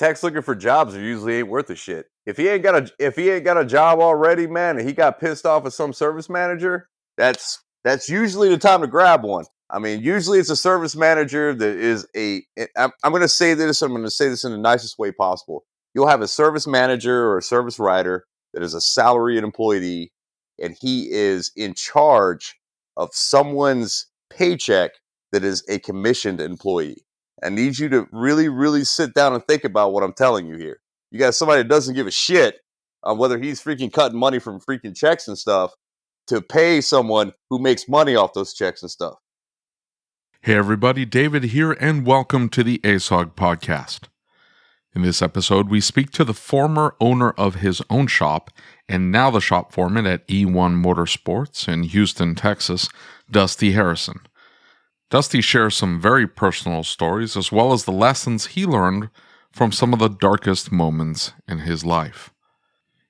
techs looking for jobs are usually ain't worth a shit. If he ain't got a job already, man, and he got pissed off at some service manager, that's usually the time to grab one. I mean, usually it's a service manager that is I'm going to say this. I'm going to say this in the nicest way possible. You'll have a service manager or a service writer that is a salaried employee, and he is in charge of someone's paycheck that is a commissioned employee. I need you to really, really sit down and think about what I'm telling you here. You got somebody that doesn't give a shit on whether he's freaking cutting money from freaking checks and stuff to pay someone who makes money off those checks and stuff. Hey everybody, David here, and welcome to the ASOG podcast. In this episode, we speak to the former owner of his own shop, and now the shop foreman at E1 Motorsports in Houston, Texas, Dusty Harrison. Dusty shares some very personal stories, as well as the lessons he learned from some of the darkest moments in his life.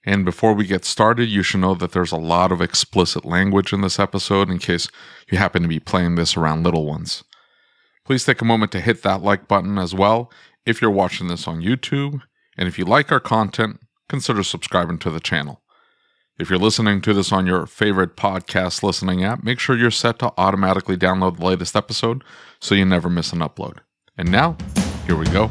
And before we get started, you should know that there's a lot of explicit language in this episode in case you happen to be playing this around little ones. Please take a moment to hit that like button as well if you're watching this on YouTube, and if you like our content, consider subscribing to the channel. If you're listening to this on your favorite podcast listening app, make sure you're set to automatically download the latest episode so you never miss an upload. And now, here we go.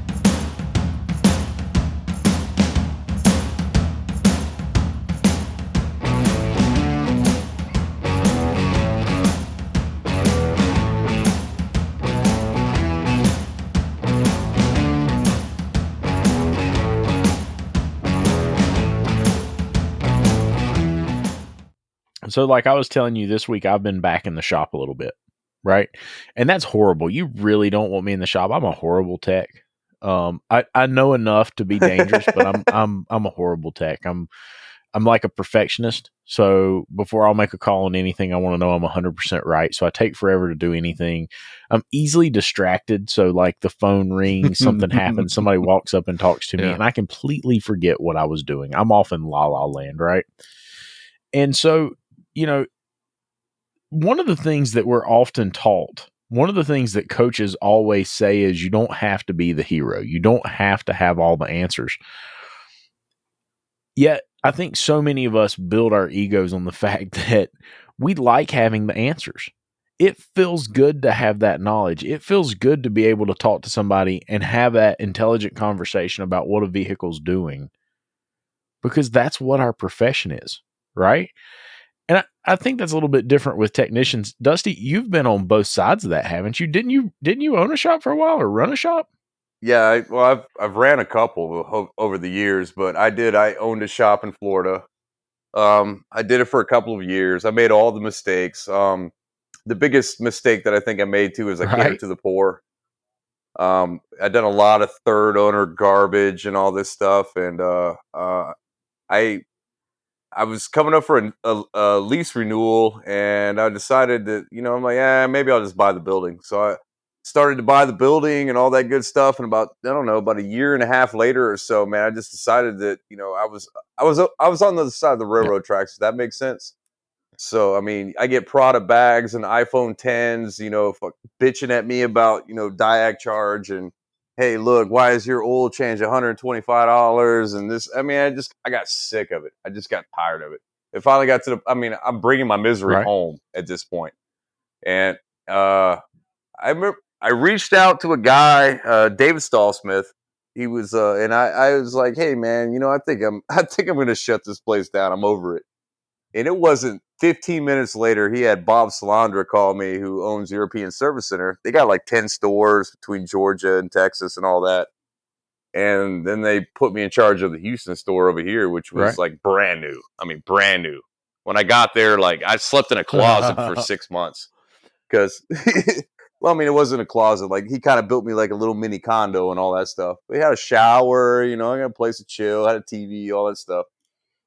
So like I was telling you this week, I've been back in the shop a little bit, right? And that's horrible. You really don't want me in the shop. I'm a horrible tech. I know enough to be dangerous, but I'm a horrible tech. I'm like a perfectionist. So before I'll make a call on anything, I want to know I'm 100% right. So I take forever to do anything. I'm easily distracted. So like the phone rings, something happens, somebody walks up and talks to me, and I completely forget what I was doing. I'm off in la la land, right? And so, you know, one of the things that we're often taught, one of the things that coaches always say is you don't have to be the hero. You don't have to have all the answers. Yet, I think so many of us build our egos on the fact that we like having the answers. It feels good to have that knowledge. It feels good to be able to talk to somebody and have that intelligent conversation about what a vehicle's doing, because that's what our profession is, right? And I think that's a little bit different with technicians. Dusty, you've been on both sides of that, haven't you? Didn't you own a shop for a while or run a shop? Yeah, I've ran a couple over the years, but I owned a shop in Florida. I did it for a couple of years. I made all the mistakes. The biggest mistake that I think I made too is I catered to the poor. I done a lot of third owner garbage and all this stuff, and I was coming up for a lease renewal, and I decided that, I'm like, maybe I'll just buy the building. So I started to buy the building and all that good stuff. And about a year and a half later or so, man, I just decided that, I was on the other side of the railroad tracks. Does that make sense? So, I mean, I get Prada bags and iPhone 10s, bitching at me about, diag charge and, hey, look, why is your oil change $125? And this, I mean, I got sick of it. I just got tired of it. It finally got I'm bringing my misery home at this point. And I reached out to a guy, David Stallsmith. He was, and I was like, hey, man, I think I'm going to shut this place down. I'm over it. And it wasn't 15 minutes later, he had Bob Salandra call me, who owns European Service Center. They got like 10 stores between Georgia and Texas and all that. And then they put me in charge of the Houston store over here, which was like brand new. I mean, brand new. When I got there, like I slept in a closet for 6 months because, well, I mean, it wasn't a closet. Like he kind of built me like a little mini condo and all that stuff. We had a shower, I got a place to chill, had a TV, all that stuff.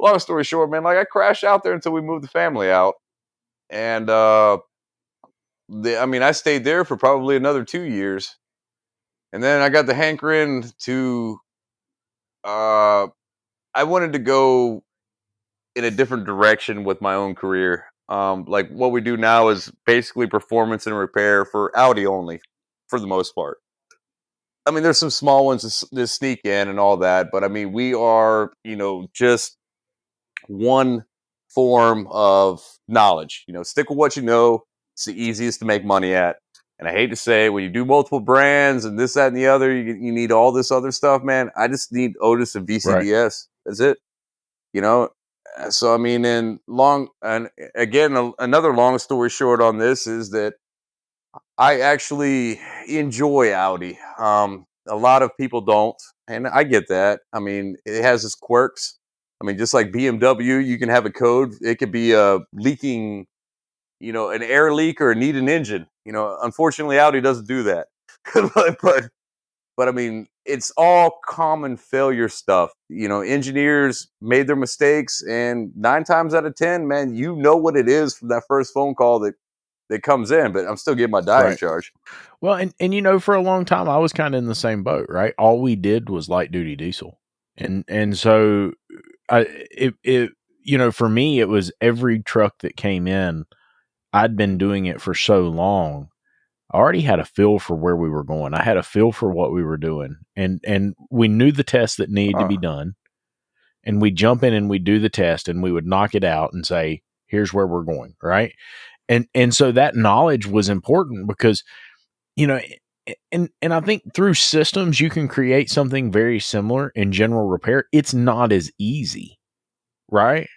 Long story short, man, like I crashed out there until we moved the family out. And, I stayed there for probably another 2 years. And then I got the hankering to, I wanted to go in a different direction with my own career. Like what we do now is basically performance and repair for Audi only, for the most part. I mean, there's some small ones that sneak in and all that, but I mean, we are, just one form of knowledge. Stick with what you know. It's the easiest to make money at. And I hate to say, when you do multiple brands and this, that, and the other, you need all this other stuff, man. I just need Otis and Right. VCDS. That's it. You know. So I mean, and again, another long story short on this is that I actually enjoy Audi. A lot of people don't, and I get that. I mean, it has its quirks. I mean, just like BMW, you can have a code. It could be leaking, an air leak or need an engine. Unfortunately, Audi doesn't do that. but I mean, it's all common failure stuff. Engineers made their mistakes, and 9 times out of 10, man, you know what it is from that first phone call that comes in. But I'm still getting my dying Right. charge. Well, and for a long time I was kind of in the same boat, right? All we did was light duty diesel. And so for me it was every truck that came in, I'd been doing it for so long. I already had a feel for where we were going. I had a feel for what we were doing. And we knew the tests that needed to be done. And we jump in and we do the test and we would knock it out and say, here's where we're going, right? And so that knowledge was important because you know and I think through systems you can create something very similar in general repair. It's not as easy, right?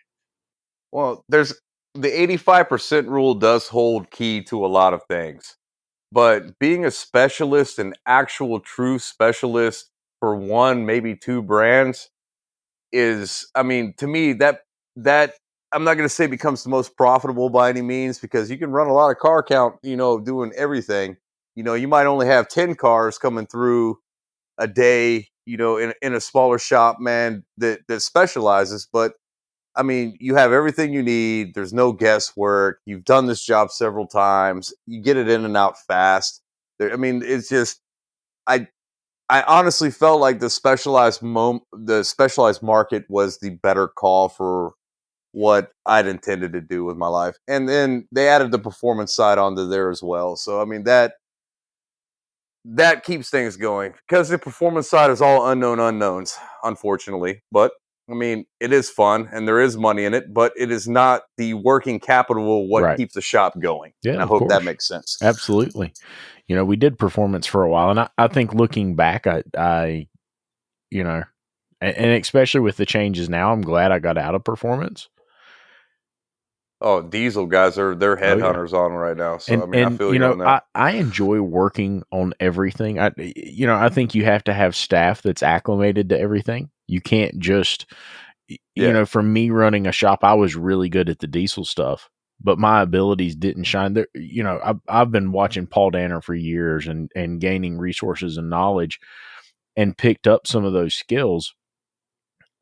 Well, there's the 85% rule does hold key to a lot of things. But being a specialist, an actual true specialist for one, maybe two brands is, I mean, to me, that I'm not going to say becomes the most profitable by any means, because you can run a lot of car count, doing everything. You might only have 10 cars coming through a day, in a smaller shop, man, that specializes. But I mean, you have everything you need. There's no guesswork. You've done this job several times. You get it in and out fast. I mean, it's just I I honestly felt like the specialized market was the better call for what I'd intended to do with my life. And then they added the performance side onto there as well. So I mean, that keeps things going, because the performance side is all unknown unknowns, unfortunately. But I mean, it is fun and there is money in it, but it is not the working capital what Right. keeps the shop going. Yeah, And I of hope that course. makes sense. Absolutely. We did performance for a while, and I think looking back, I you know, and especially with the changes now, I'm glad I got out of performance. Oh, diesel guys they're Oh yeah. headhunters on right now. So And I mean, I and feel you on that. I enjoy working on everything. I think you have to have staff that's acclimated to everything. You can't just Yeah. for me running a shop, I was really good at the diesel stuff, but my abilities didn't shine there. I've been watching Paul Danner for years and gaining resources and knowledge and picked up some of those skills,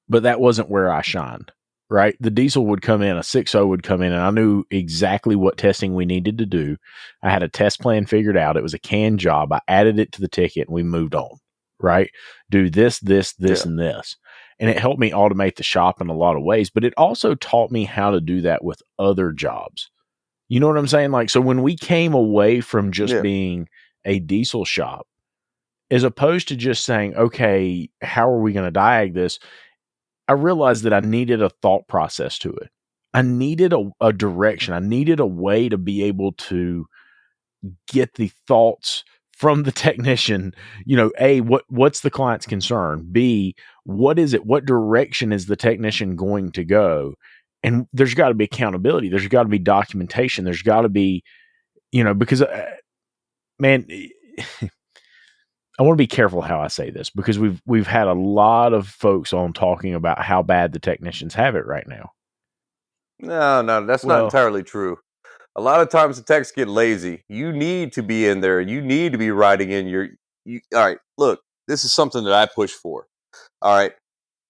but that wasn't where I shined. Right. The diesel would come in, a 6.0 would come in, and I knew exactly what testing we needed to do. I had a test plan figured out. It was a canned job. I added it to the ticket and we moved on. Right. Do this, Yeah. and this. And it helped me automate the shop in a lot of ways, but it also taught me how to do that with other jobs. You know what I'm saying? Like, so when we came away from just Yeah. being a diesel shop, as opposed to just saying, okay, how are we going to diag this? I realized that I needed a thought process to it. I needed a direction. I needed a way to be able to get the thoughts from the technician. A, what's the client's concern? B, what is it? What direction is the technician going to go? And there's got to be accountability. There's got to be documentation. There's got to be, because man, I want to be careful how I say this, because we've had a lot of folks on talking about how bad the technicians have it right now. No, that's not Well, entirely true. A lot of times the techs get lazy. You need to be in there. You need to be writing in all right, look, this is something that I push for. All right.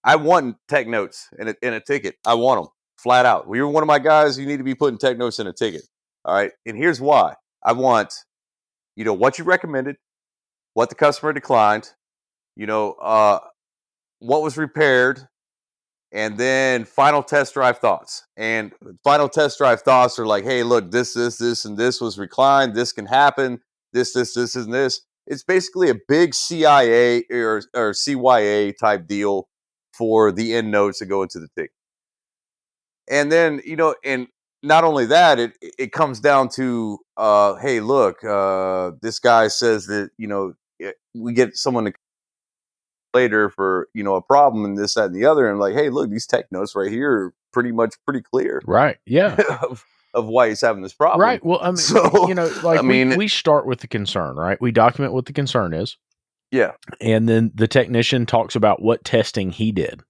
I want tech notes in a ticket. I want them flat out. When you're one of my guys, you need to be putting tech notes in a ticket. All right. And here's why. I want, what you recommended, what the customer declined, you know, uh, what was repaired, and then final test drive thoughts. And final test drive thoughts are like, hey, look, this, and this was reclined. This can happen. This, and this. It's basically a big CIA or CYA type deal for the end nodes that go into the ticket. And then, and not only that, it comes down to, hey, look, this guy says that, we get someone to later for, a problem and this, that, and the other. And like, hey, look, these tech notes right here are pretty clear. Right. Yeah. of why he's having this problem. Right. Well, I mean, So, like I mean, we start with the concern, right? We document what the concern is. yeah. And then the technician talks about what testing he did,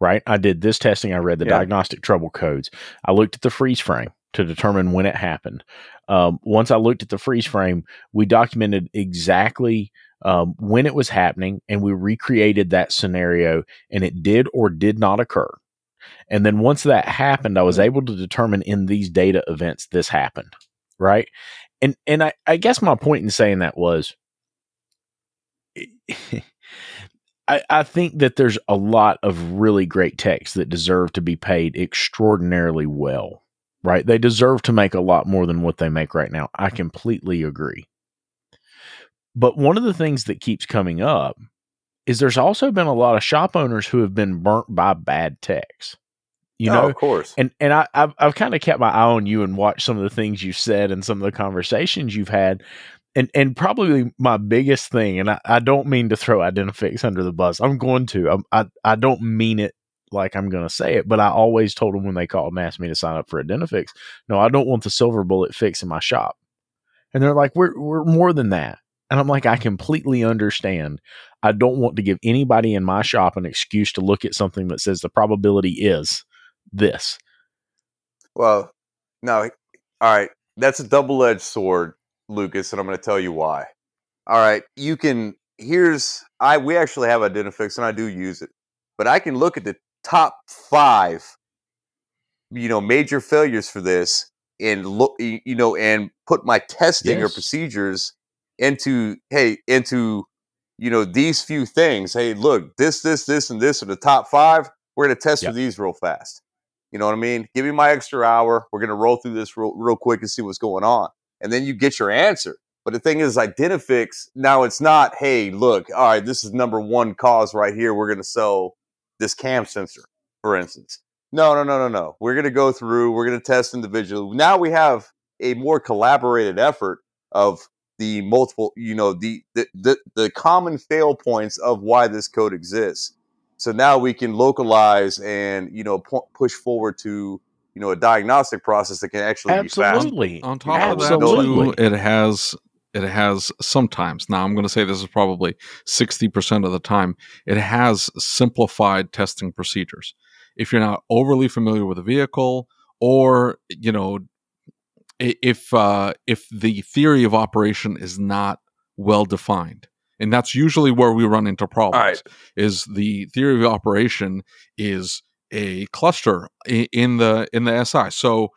right? I did this testing. I read the diagnostic trouble codes. I looked at the freeze frame to determine when it happened. Once I looked at the freeze frame, we documented exactly when it was happening, and we recreated that scenario, and it did or did not occur. And then once that happened, I was able to determine in these data events this happened, right? And I guess my point in saying that was, I think that there's a lot of really great techs that deserve to be paid extraordinarily well, right? They deserve to make a lot more than what they make right now. I completely agree. But one of the things that keeps coming up is there's also been a lot of shop owners who have been burnt by bad techs. Of course. And I've kind of kept my eye on you and watched some of the things you said and some of the conversations you've had. And probably my biggest thing, and I don't mean to throw Identifix under the bus. I'm going to. I don't mean it like I'm going to say it, but I always told them when they called and asked me to sign up for Identifix, no, I don't want the silver bullet fix in my shop. And they're like, we're more than that. And I'm like, I completely understand. I don't want to give anybody in my shop an excuse to look at something that says the probability is this. Well, no, all right. That's a double-edged sword, Lucas, and I'm going to tell you why. All right, we actually have Identifix and I do use it, but I can look at the top 5, major failures for this and look, and put my testing or procedures into these few things. Hey, look, this, and this are the top 5. We're going to test for these real fast. You know what I mean? Give me my extra hour. We're going to roll through this real quick and see what's going on. And then you get your answer. But the thing is, Identifix, now it's not, hey, look, all right, this is number 1 cause right here. We're going to sell this cam sensor, for instance. No. We're going to go through. We're going to test individually. Now we have a more collaborated effort of the multiple, the common fail points of why this code exists. So now we can localize and, push forward to, a diagnostic process that can actually be fast. On top of that, too, it has sometimes, now I'm going to say this is probably 60% of the time, it has simplified testing procedures. If you're not overly familiar with a vehicle, or, if the theory of operation is not well defined, and that's usually where we run into problems, is the theory of operation is a cluster in the SI. So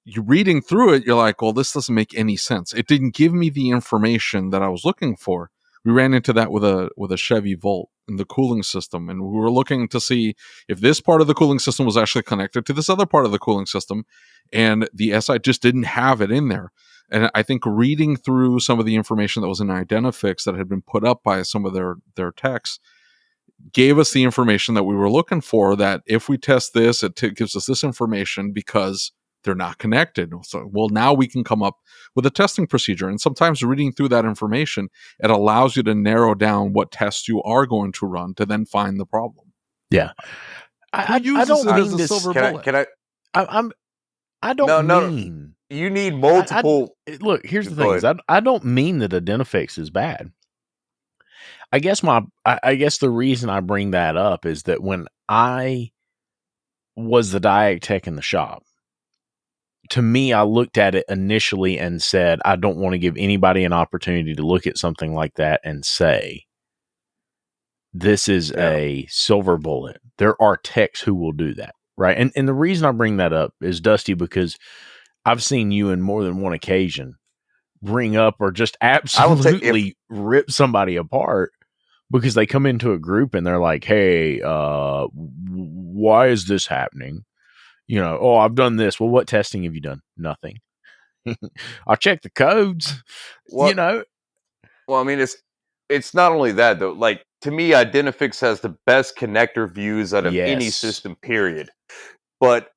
you're reading through it, you're like, well, this doesn't make any sense. It didn't give me the information that I was looking for. We ran into that with a Chevy Volt in the cooling system, and we were looking to see if this part of the cooling system was actually connected to this other part of the cooling system, and the SI just didn't have it in there. And I think reading through some of the information that was in Identifix that had been put up by some of their techs gave us the information that we were looking for, that if we test this, it gives us this information because they're not connected. So, well, now we can come up with a testing procedure. And sometimes reading through that information, it allows you to narrow down what tests you are going to run to then find the problem. Yeah. I don't mean this. Silver bullet. I don't mean. You need multiple. Look, here's the thing. I don't mean that Identifix is bad. I guess the reason I bring that up is that when I was the diag tech in the shop, to me, I looked at it initially and said, I don't want to give anybody an opportunity to look at something like that and say, this is a silver bullet. There are techs who will do that, right? And the reason I bring that up is, Dusty, because I've seen you in more than one occasion bring up or just absolutely rip somebody apart because they come into a group and they're like, hey, why is this happening? I've done this. Well, what testing have you done? Nothing. I checked the codes, Well, I mean, it's not only that though. Like to me, Identifix has the best connector views out of any Yes. system. Period. But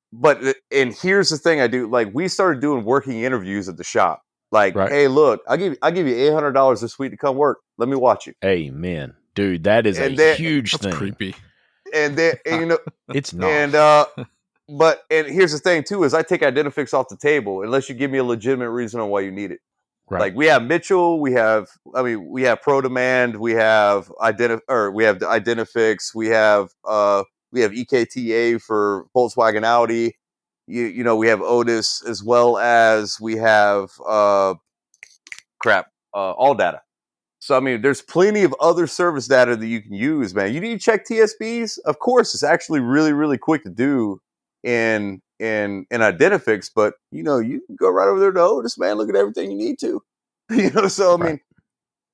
and here's the thing I do. Like we started doing working interviews at the shop. Like, Right. hey, look, I'll give you $800 this week to come work. Let me watch you. Amen. Dude, that is And a then huge That's thing. creepy. and then and, you know It's not. and but and here's the thing too is I take Identifix off the table unless you give me a legitimate reason on why you need it. Right. Like we have Mitchell, we have Pro Demand, we have the Identifix, we have EKTA for Volkswagen Audi. You know, we have Otis as well as we have all data. So I mean, there's plenty of other service data that you can use, man. You need to check TSBs, of course. It's actually really, really quick to do in Identifix, but you know, you can go right over there to Otis, man. Look at everything you need to, you know. So I mean,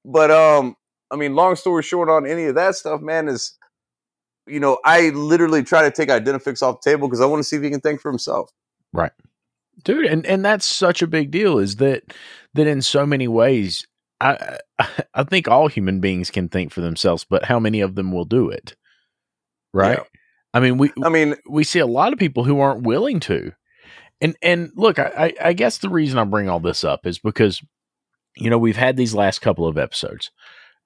but I mean, long story short, on any of that stuff, man, is you know, I literally try to take Identifix off the table because I want to see if he can think for himself. Right. Dude, and that's such a big deal is that in so many ways I think all human beings can think for themselves, but how many of them will do it? Right? Yeah. I mean, I mean, we see a lot of people who aren't willing to. And look, I guess the reason I bring all this up is because you know, we've had these last couple of episodes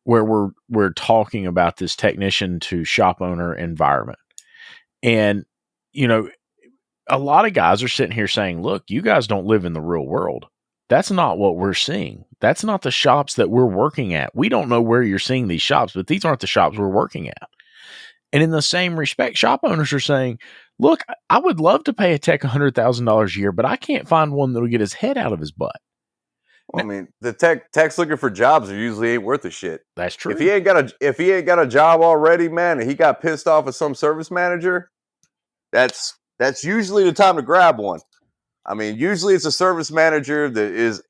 where we're talking about this technician to shop owner environment. And you know, a lot of guys are sitting here saying, look, you guys don't live in the real world. That's not what we're seeing. That's not the shops that we're working at. We don't know where you're seeing these shops, but these aren't the shops we're working at. And in the same respect, shop owners are saying, look, I would love to pay a tech $100,000 a year, but I can't find one that'll get his head out of his butt. well, I mean, the techs looking for jobs are usually ain't worth a shit. That's true. If he ain't got a job already, man, and he got pissed off at some service manager, that's usually the time to grab one. I mean, usually it's a service manager that is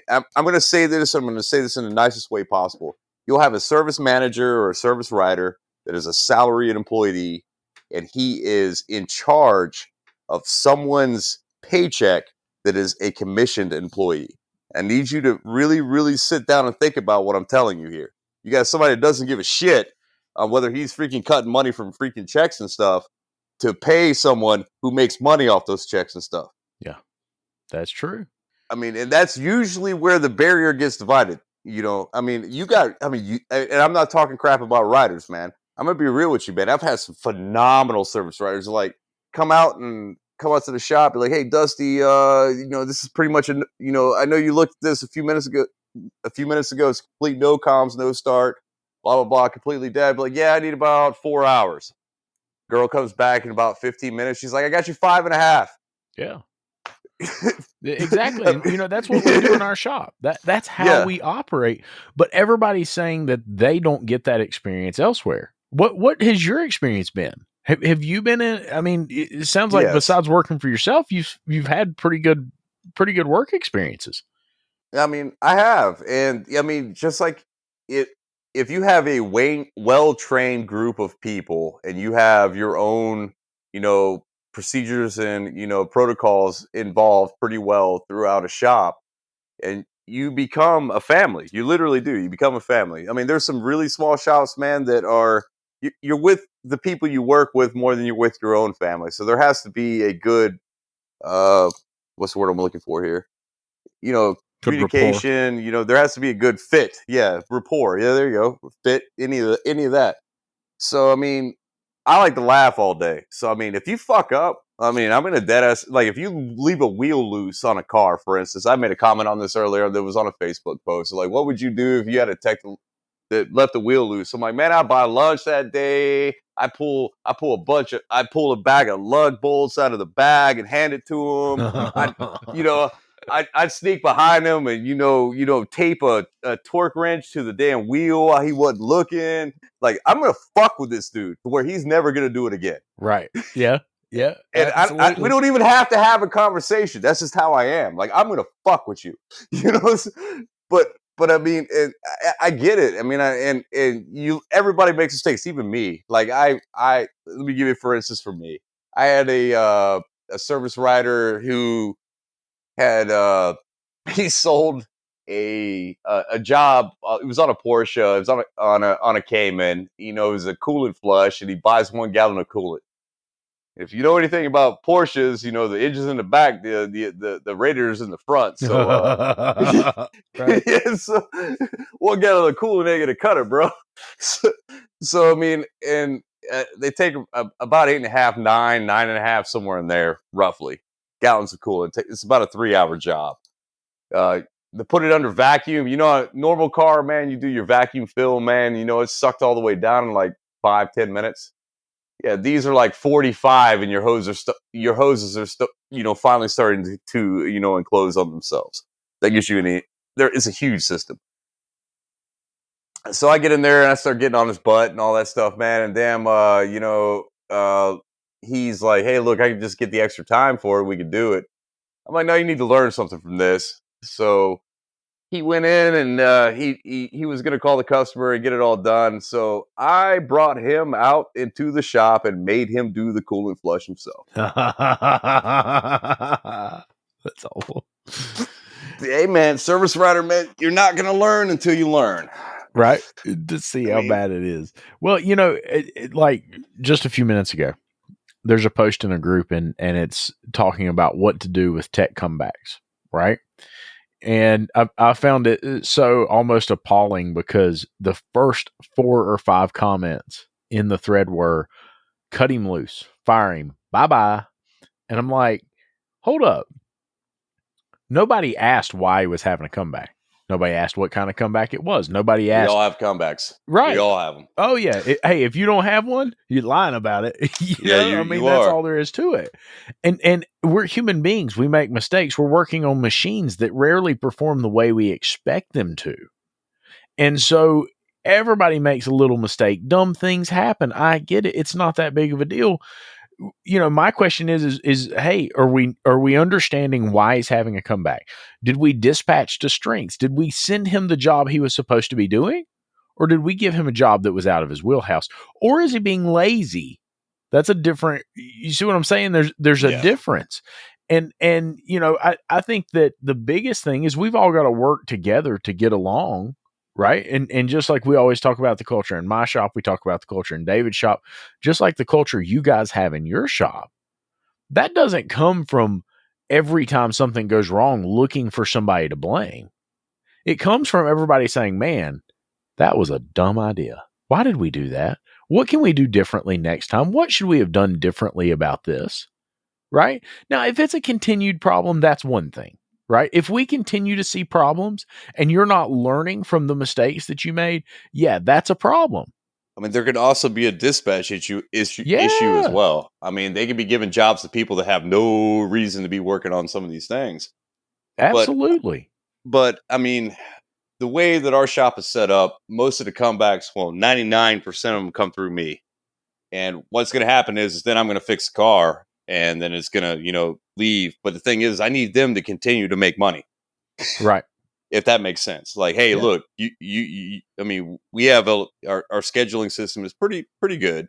I'm going to say this. I'm going to say this in the nicest way possible. You'll have a service manager or a service writer that is a salaried employee, and he is in charge of someone's paycheck that is a commissioned employee. I need you to really, really sit down and think about what I'm telling you here. You got somebody that doesn't give a shit on whether he's freaking cutting money from freaking checks and stuff to pay someone who makes money off those checks and stuff. Yeah, that's true. I mean, and that's usually where the barrier gets divided. You know, I mean, and I'm not talking crap about riders, man. I'm gonna be real with you, man. I've had some phenomenal service riders like come out to the shop, be like, "Hey, Dusty, you know, this is pretty much I know you looked at this a few minutes ago. It's complete no comms, no start, blah blah blah, completely dead." But like, yeah, I need about 4 hours. Girl comes back in about 15 minutes. She's like, "I got you 5.5." Yeah. Exactly. And you know, that's what we do in our shop. That's how we operate. But everybody's saying that they don't get that experience elsewhere. What has your experience been? Have you been in I mean, it sounds like besides working for yourself, you've had pretty good work experiences. I mean, I have. And I mean, just like it if you have a well-trained group of people and you have your own, you know, procedures and, you know, protocols involved pretty well throughout a shop, and you become a family. You literally do. You become a family. I mean, there's some really small shops, man, that are you're with the people you work with more than you're with your own family. So there has to be a good what's the word I'm looking for here? You know, Good communication, rapport. you know, there has to be a good fit. Yeah, rapport. Yeah, there you go. Fit any of that. So I mean, I like to laugh all day. So I mean, if you fuck up, I mean, I'm in a dead ass like if you leave a wheel loose on a car, for instance. I made a comment on this earlier that was on a Facebook post. Like, what would you do if you had a tech that left the wheel loose? I'm like, man, I buy lunch that day. I pull a bag of lug bolts out of the bag and hand it to him. I'd sneak behind him and tape a torque wrench to the damn wheel while he wasn't looking. Like, I'm gonna fuck with this dude to where he's never gonna do it again. Right. Yeah. Yeah. And we don't even have to have a conversation. That's just how I am. Like, I'm gonna fuck with you, you know. But I mean, I get it. I mean, everybody makes mistakes, even me. Like, I let me give you, for instance, for me, I had a service rider who had he sold a job. It was on a Porsche. It was on a Cayman. You know, it was a coolant flush, and he buys 1 gallon of coolant. If you know anything about Porsches, you know the engine's in the back, the radiator's in the front. So, right. yeah, so 1 gallon of coolant ain't gonna cut it, bro. So I mean, and they take about 8.5, 9.5, somewhere in there, roughly, gallons of coolant. It's about a 3-hour job. To put it under vacuum, you know, a normal car, man, you do your vacuum fill, man, you know, it's sucked all the way down in like 5-10 minutes. Yeah, these are like 45, and your hoses are you know, finally starting to you know, enclose on themselves. That gives you it's a huge system. So I get in there and I start getting on his butt and all that stuff, man. And damn, you know, he's like, "Hey, look, I can just get the extra time for it. We could do it." I'm like, "No, you need to learn something from this." So he went in and he was going to call the customer and get it all done. So I brought him out into the shop and made him do the coolant flush himself. That's awful. Hey, man, service writer, man, you're not going to learn until you learn. Right? To see how bad it is. Well, you know, like just a few minutes ago, there's a post in a group and it's talking about what to do with tech comebacks, right? And I found it so almost appalling because the first 4 or 5 comments in the thread were, "Cut him loose, fire him, bye-bye." And I'm like, hold up. Nobody asked why he was having a comeback. Nobody asked what kind of comeback it was. Nobody asked. We all have comebacks. Right. We all have them. Oh, yeah. Hey, if you don't have one, you're lying about it. I mean, that's all there is to it. And we're human beings. We make mistakes. We're working on machines that rarely perform the way we expect them to. And so everybody makes a little mistake. Dumb things happen. I get it. It's not that big of a deal. You know, my question is hey, are we understanding why he's having a comeback? Did we dispatch to strengths? Did we send him the job he was supposed to be doing? Or did we give him a job that was out of his wheelhouse? Or is he being lazy? That's a different, you see what I'm saying? There's a difference. And you know, I think that the biggest thing is we've all got to work together to get along, right? And just like we always talk about the culture in my shop, we talk about the culture in David's shop, just like the culture you guys have in your shop. That doesn't come from every time something goes wrong looking for somebody to blame. It comes from everybody saying, "Man, that was a dumb idea. Why did we do that? What can we do differently next time? What should we have done differently about this?" Right? Now, if it's a continued problem, that's one thing, right? If we continue to see problems and you're not learning from the mistakes that you made, yeah, that's a problem. I mean, there could also be a dispatch issue as well. I mean, they could be giving jobs to people that have no reason to be working on some of these things. Absolutely. But I mean, the way that our shop is set up, most of the comebacks, well, 99% of them come through me. And what's going to happen is then I'm going to fix the car and then it's going to, you know, leave. But the thing is, I need them to continue to make money. Right. If that makes sense. Like, hey, look, you I mean, we have our scheduling system is pretty good.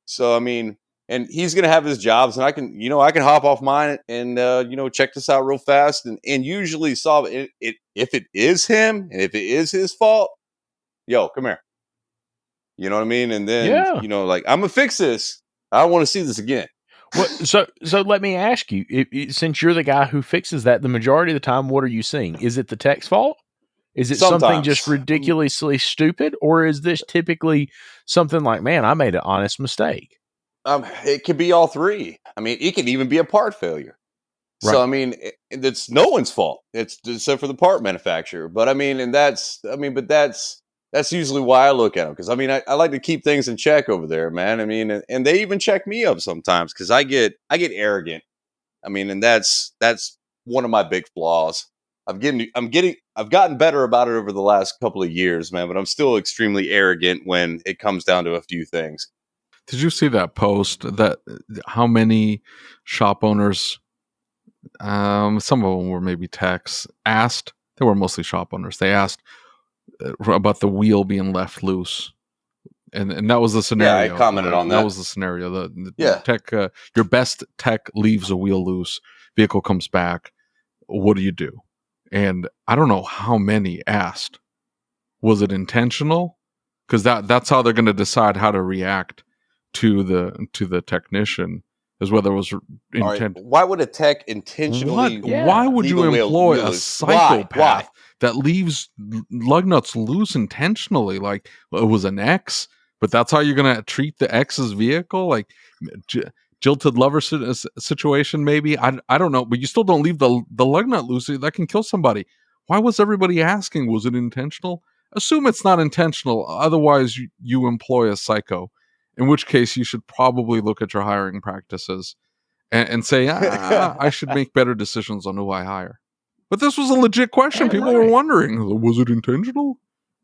So, I mean, and he's going to have his jobs and I can hop off mine and, you know, check this out real fast and usually solve it. If it is him and if it is his fault, yo, come here. You know what I mean? And then, you know, like, I'm going to fix this. I don't want to see this again. Well, so let me ask you, since you're the guy who fixes that, the majority of the time, what are you seeing? Is it the tech's fault? Is it something just ridiculously stupid? Or is this typically something like, man, I made an honest mistake? It could be all three. I mean, it could even be a part failure. Right. So, I mean, it's no one's fault. It's except for the part manufacturer. But I mean, that's usually why I look at them. Because I mean, I like to keep things in check over there, man. I mean, and they even check me up sometimes because I get arrogant. I mean, and that's one of my big flaws. I've gotten better about it over the last couple of years, man. But I'm still extremely arrogant when it comes down to a few things. Did you see that post that how many shop owners, some of them were maybe techs, asked, they were mostly shop owners, they asked about the wheel being left loose. And that was the scenario. Yeah, I commented on that. That was the scenario. The tech, your best tech leaves a wheel loose, vehicle comes back. What do you do? And I don't know how many asked. Was it intentional? Because that's how they're going to decide how to react to the technician, is whether it was All right. intent. Why would a tech intentionally Why would leave you a employ wheel a loose? Why? psychopath that leaves lug nuts loose intentionally? Like, it was an X, but that's how you're gonna treat the X's vehicle? Like, jilted lover situation, maybe. I don't know, but you still don't leave the lug nut loose. That can kill somebody. Why was everybody asking? Was it intentional? Assume it's not intentional. Otherwise, you employ a psycho. In which case, you should probably look at your hiring practices and say, I should make better decisions on who I hire. But this was a legit question. People were wondering, was it intentional?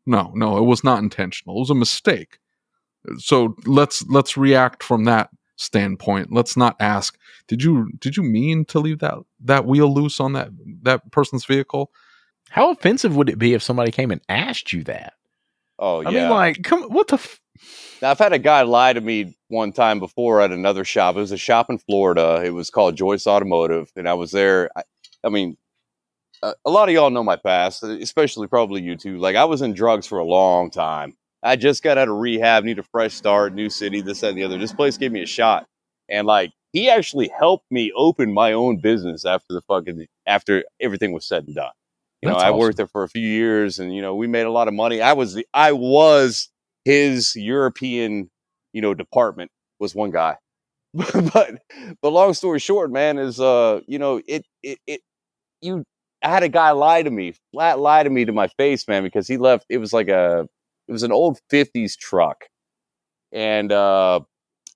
No, it was not intentional. It was a mistake. So let's react from that standpoint. Let's not ask, did you mean to leave that wheel loose on that person's vehicle? How offensive would it be if somebody came and asked you that? Oh, yeah. I mean, like, come, what the? Now, I've had a guy lie to me one time before at another shop. It was a shop in Florida. It was called Joyce Automotive, and I was there. I mean, a lot of y'all know my past, especially probably you two. Like, I was in drugs for a long time. I just got out of rehab, need a fresh start, new city, this, that, and the other. This place gave me a shot, and like, he actually helped me open my own business after everything was said and done. That's I awesome. worked there for a few years, and we made a lot of money. I was his European, department was one guy. but long story short, man, is I had a guy flat lie to me to my face, man, because he left. It was an old 50s truck, and I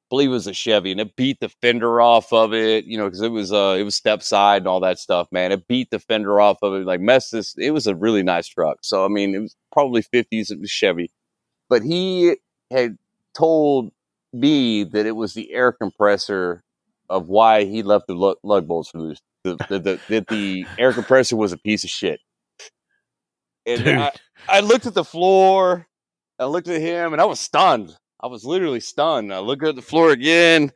believe it was a Chevy, and it beat the fender off of it, because it was step side and all that stuff, man. It beat the fender off of it, like messed this. It was a really nice truck. So, I mean, it was probably 50s. It was Chevy, but he had told me that it was the air compressor of why he left the lug bolts loose. That the air compressor was a piece of shit. And Dude. I looked at the floor, I looked at him, and I was stunned. I was literally stunned. I looked at the floor again,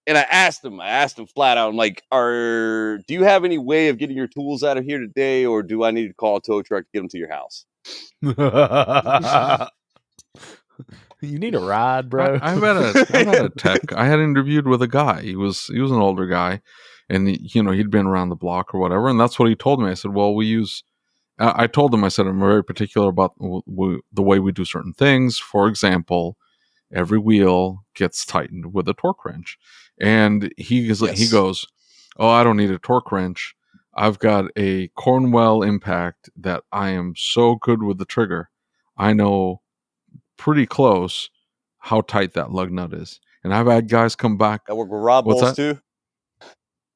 and I asked him flat out, I'm like, do you have any way of getting your tools out of here today, or do I need to call a tow truck to get them to your house? You need a ride, bro. I've had a tech. I had interviewed with a guy. He was an older guy, and he'd been around the block or whatever. And that's what he told me. I said, well, I told him, I said, I'm very particular about the way we do certain things. For example, every wheel gets tightened with a torque wrench. And he goes, oh, I don't need a torque wrench. I've got a Cornwell Impact that I am so good with the trigger. I know pretty close how tight that lug nut is. And I've had guys come back. That work with rod bolts too?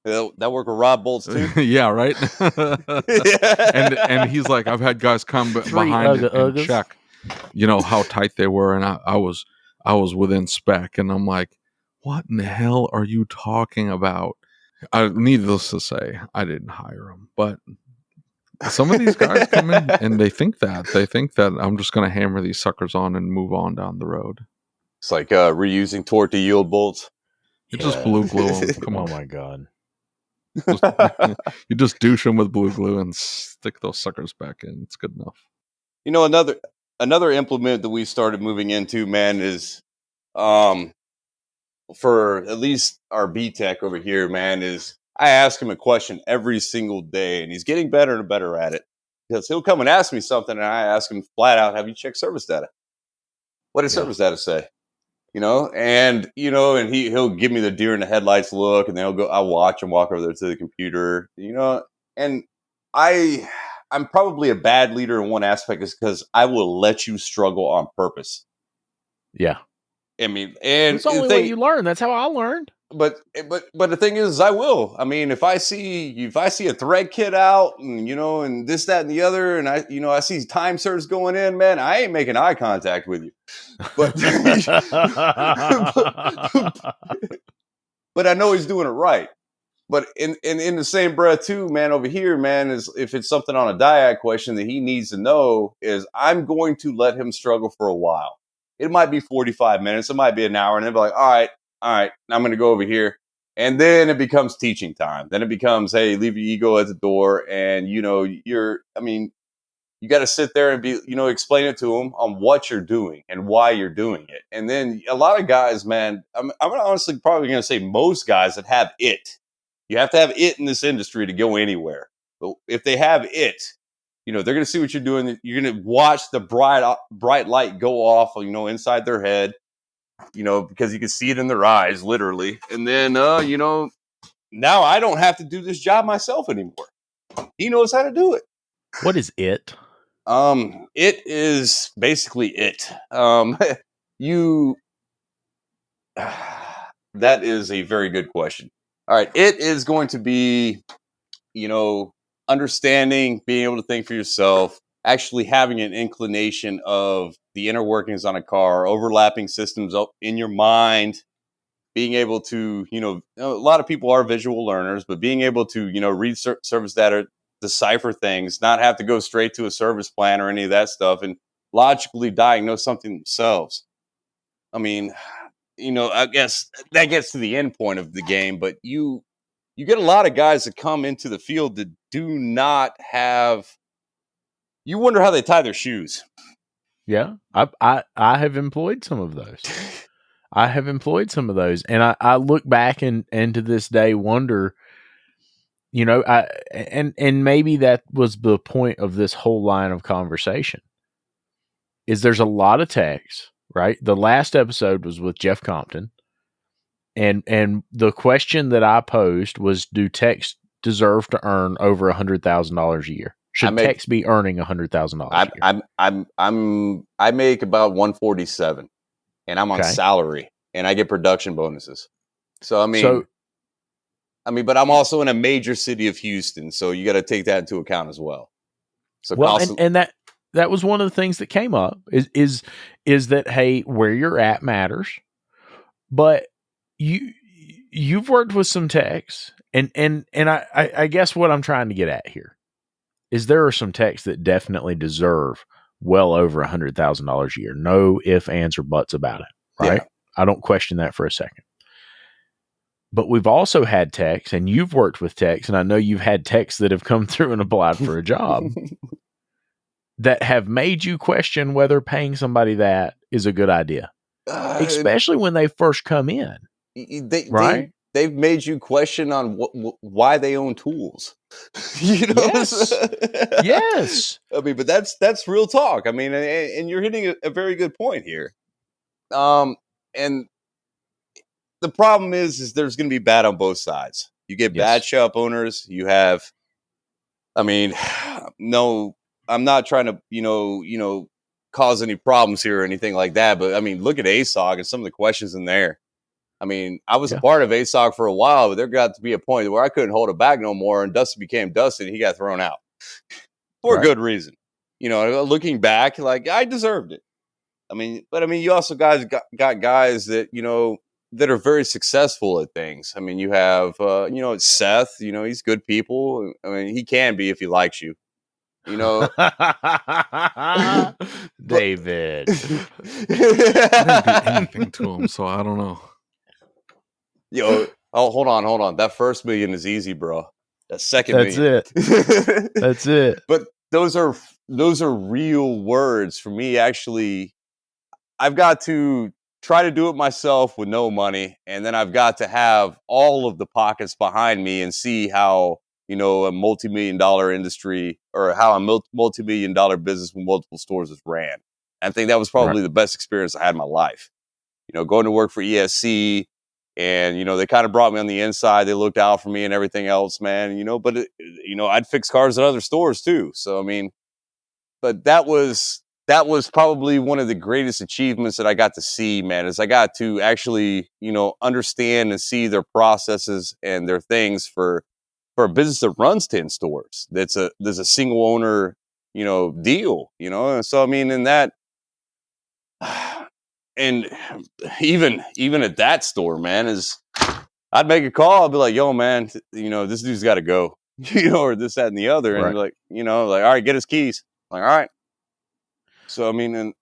That work with rod bolts too? Yeah, right? And he's like, I've had guys come behind and check, how tight they were. And I was within spec. And I'm like, what in the hell are you talking about? Needless to say, I didn't hire him. But some of these guys come in and they think that I'm just going to hammer these suckers on and move on down the road. It's like reusing torque to yield bolts. You just blue glue them. Come on. Oh my God. You just douche them with blue glue and stick those suckers back in. It's good enough. Another implement that we started moving into, man, is for at least our B Tech over here, man, is I ask him a question every single day, and he's getting better and better at it. Because he'll come and ask me something, and I ask him flat out, have you checked service data? What does service data say? And he'll give me the deer in the headlights look, and then I'll watch him walk over there to the computer, and I'm probably a bad leader in one aspect is because I will let you struggle on purpose. Yeah. I mean, and it's the only way you learn. That's how I learned. But the thing is, I will. I mean, if I see a thread kit out, and and this, that, and the other, and I see time serves going in, man, I ain't making eye contact with you. But but I know he's doing it right. But in the same breath too, man, over here, man, is if it's something on a diag question that he needs to know, is I'm going to let him struggle for a while. It might be 45 minutes, it might be an hour, and then be like, all right, I'm going to go over here. And then it becomes teaching time. Then it becomes, hey, leave your ego at the door. And, you know, you got to sit there and be, you know, explain it to them on what you're doing and why you're doing it. And then a lot of guys, man, I'm honestly probably going to say most guys that have it, you have to have it in this industry to go anywhere. But if they have it, you know, they're going to see what you're doing. You're going to watch the bright light go off, you know, inside their head, you know, because you can see it in their eyes, literally. And then, you know, now I don't have to do this job myself anymore. He knows how to do it. What is it? It is basically it. You that is a very good question. All right, it is going to be, you know, understanding, being able to think for yourself, actually having an inclination of the inner workings on a car, overlapping systems in your mind, being able to, you know, a lot of people are visual learners, but being able to, you know, read service data, decipher things, not have to go straight to a service plan or any of that stuff, and logically diagnose something themselves. I mean, you know, I guess that gets to the end point of the game, but you get a lot of guys that come into the field that do not have. You wonder how they tie their shoes. Yeah, I have employed some of those. I have employed some of those, and I look back and to this day wonder, you know, and maybe that was the point of this whole line of conversation. Is there's a lot of techs, right? The last episode was with Jeff Compton, and the question that I posed was, do techs deserve to earn over $100,000 a year? Should techs be earning $100,000 a year? I make about 147, and I'm on salary, and I get production bonuses. So I mean, but I'm also in a major city of Houston, so you got to take that into account as well. So well, and that was one of the things that came up is that, hey, where you're at matters, but you've worked with some techs, and I guess what I'm trying to get at here is there are some techs that definitely deserve well over $100,000 a year. No ifs, ands, or buts about it. Right? Yeah. I don't question that for a second. But we've also had techs, and you've worked with techs, and I know you've had techs that have come through and applied for a job that have made you question whether paying somebody that is a good idea, especially when they first come in. Right? They've made you question on why they own tools. You know? Yes. I mean, but that's real talk. I mean, and you're hitting a very good point here. And the problem is there's going to be bad on both sides. You get bad shop owners. You have, I mean, no, I'm not trying to, you know, cause any problems here or anything like that. But I mean, look at ASOG and some of the questions in there. I mean, I was a part of ASOG for a while, but there got to be a point where I couldn't hold it back no more, and Dusty became Dusty, and he got thrown out for a good reason. You know, looking back, like, I deserved it. I mean, but I mean, you also got guys that, you know, that are very successful at things. I mean, you have, you know, Seth. You know, he's good people. I mean, he can be if he likes you. You know, David. I didn't do anything to him, so I don't know. Yo, hold on. That first million is easy, bro. That second million. That's it. But those are real words for me. Actually, I've got to try to do it myself with no money, and then I've got to have all of the pockets behind me and see how, you know, a multi-million-dollar industry or how a multi-million-dollar business with multiple stores is ran. I think that was probably the best experience I had in my life. You know, going to work for ESC. And, you know, they kind of brought me on the inside. They looked out for me and everything else, man, you know, but, you know, I'd fix cars at other stores too. So, I mean, but that was probably one of the greatest achievements that I got to see, man, is I got to actually, you know, understand and see their processes and their things for a business that runs 10 stores. There's a single owner, you know, deal, you know? And so, I mean, in that, and even at that store, man, is I'd make a call. I'd be like, yo, man, you know, this dude's got to go, you know, or this, that, and the other. And like, you know, like, all right, get his keys. I'm like, all right. So, I mean, and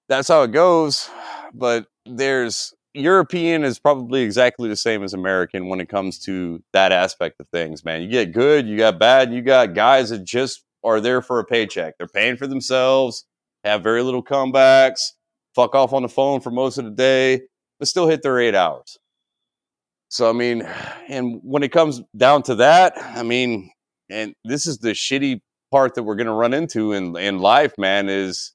that's how it goes. But there's European is probably exactly the same as American when it comes to that aspect of things, man. You get good, you got bad, and you got guys that just are there for a paycheck. They're paying for themselves, have very little comebacks, fuck off on the phone for most of the day, but still hit their 8 hours. So, I mean, and when it comes down to that, I mean, and this is the shitty part that we're going to run into in life, man, is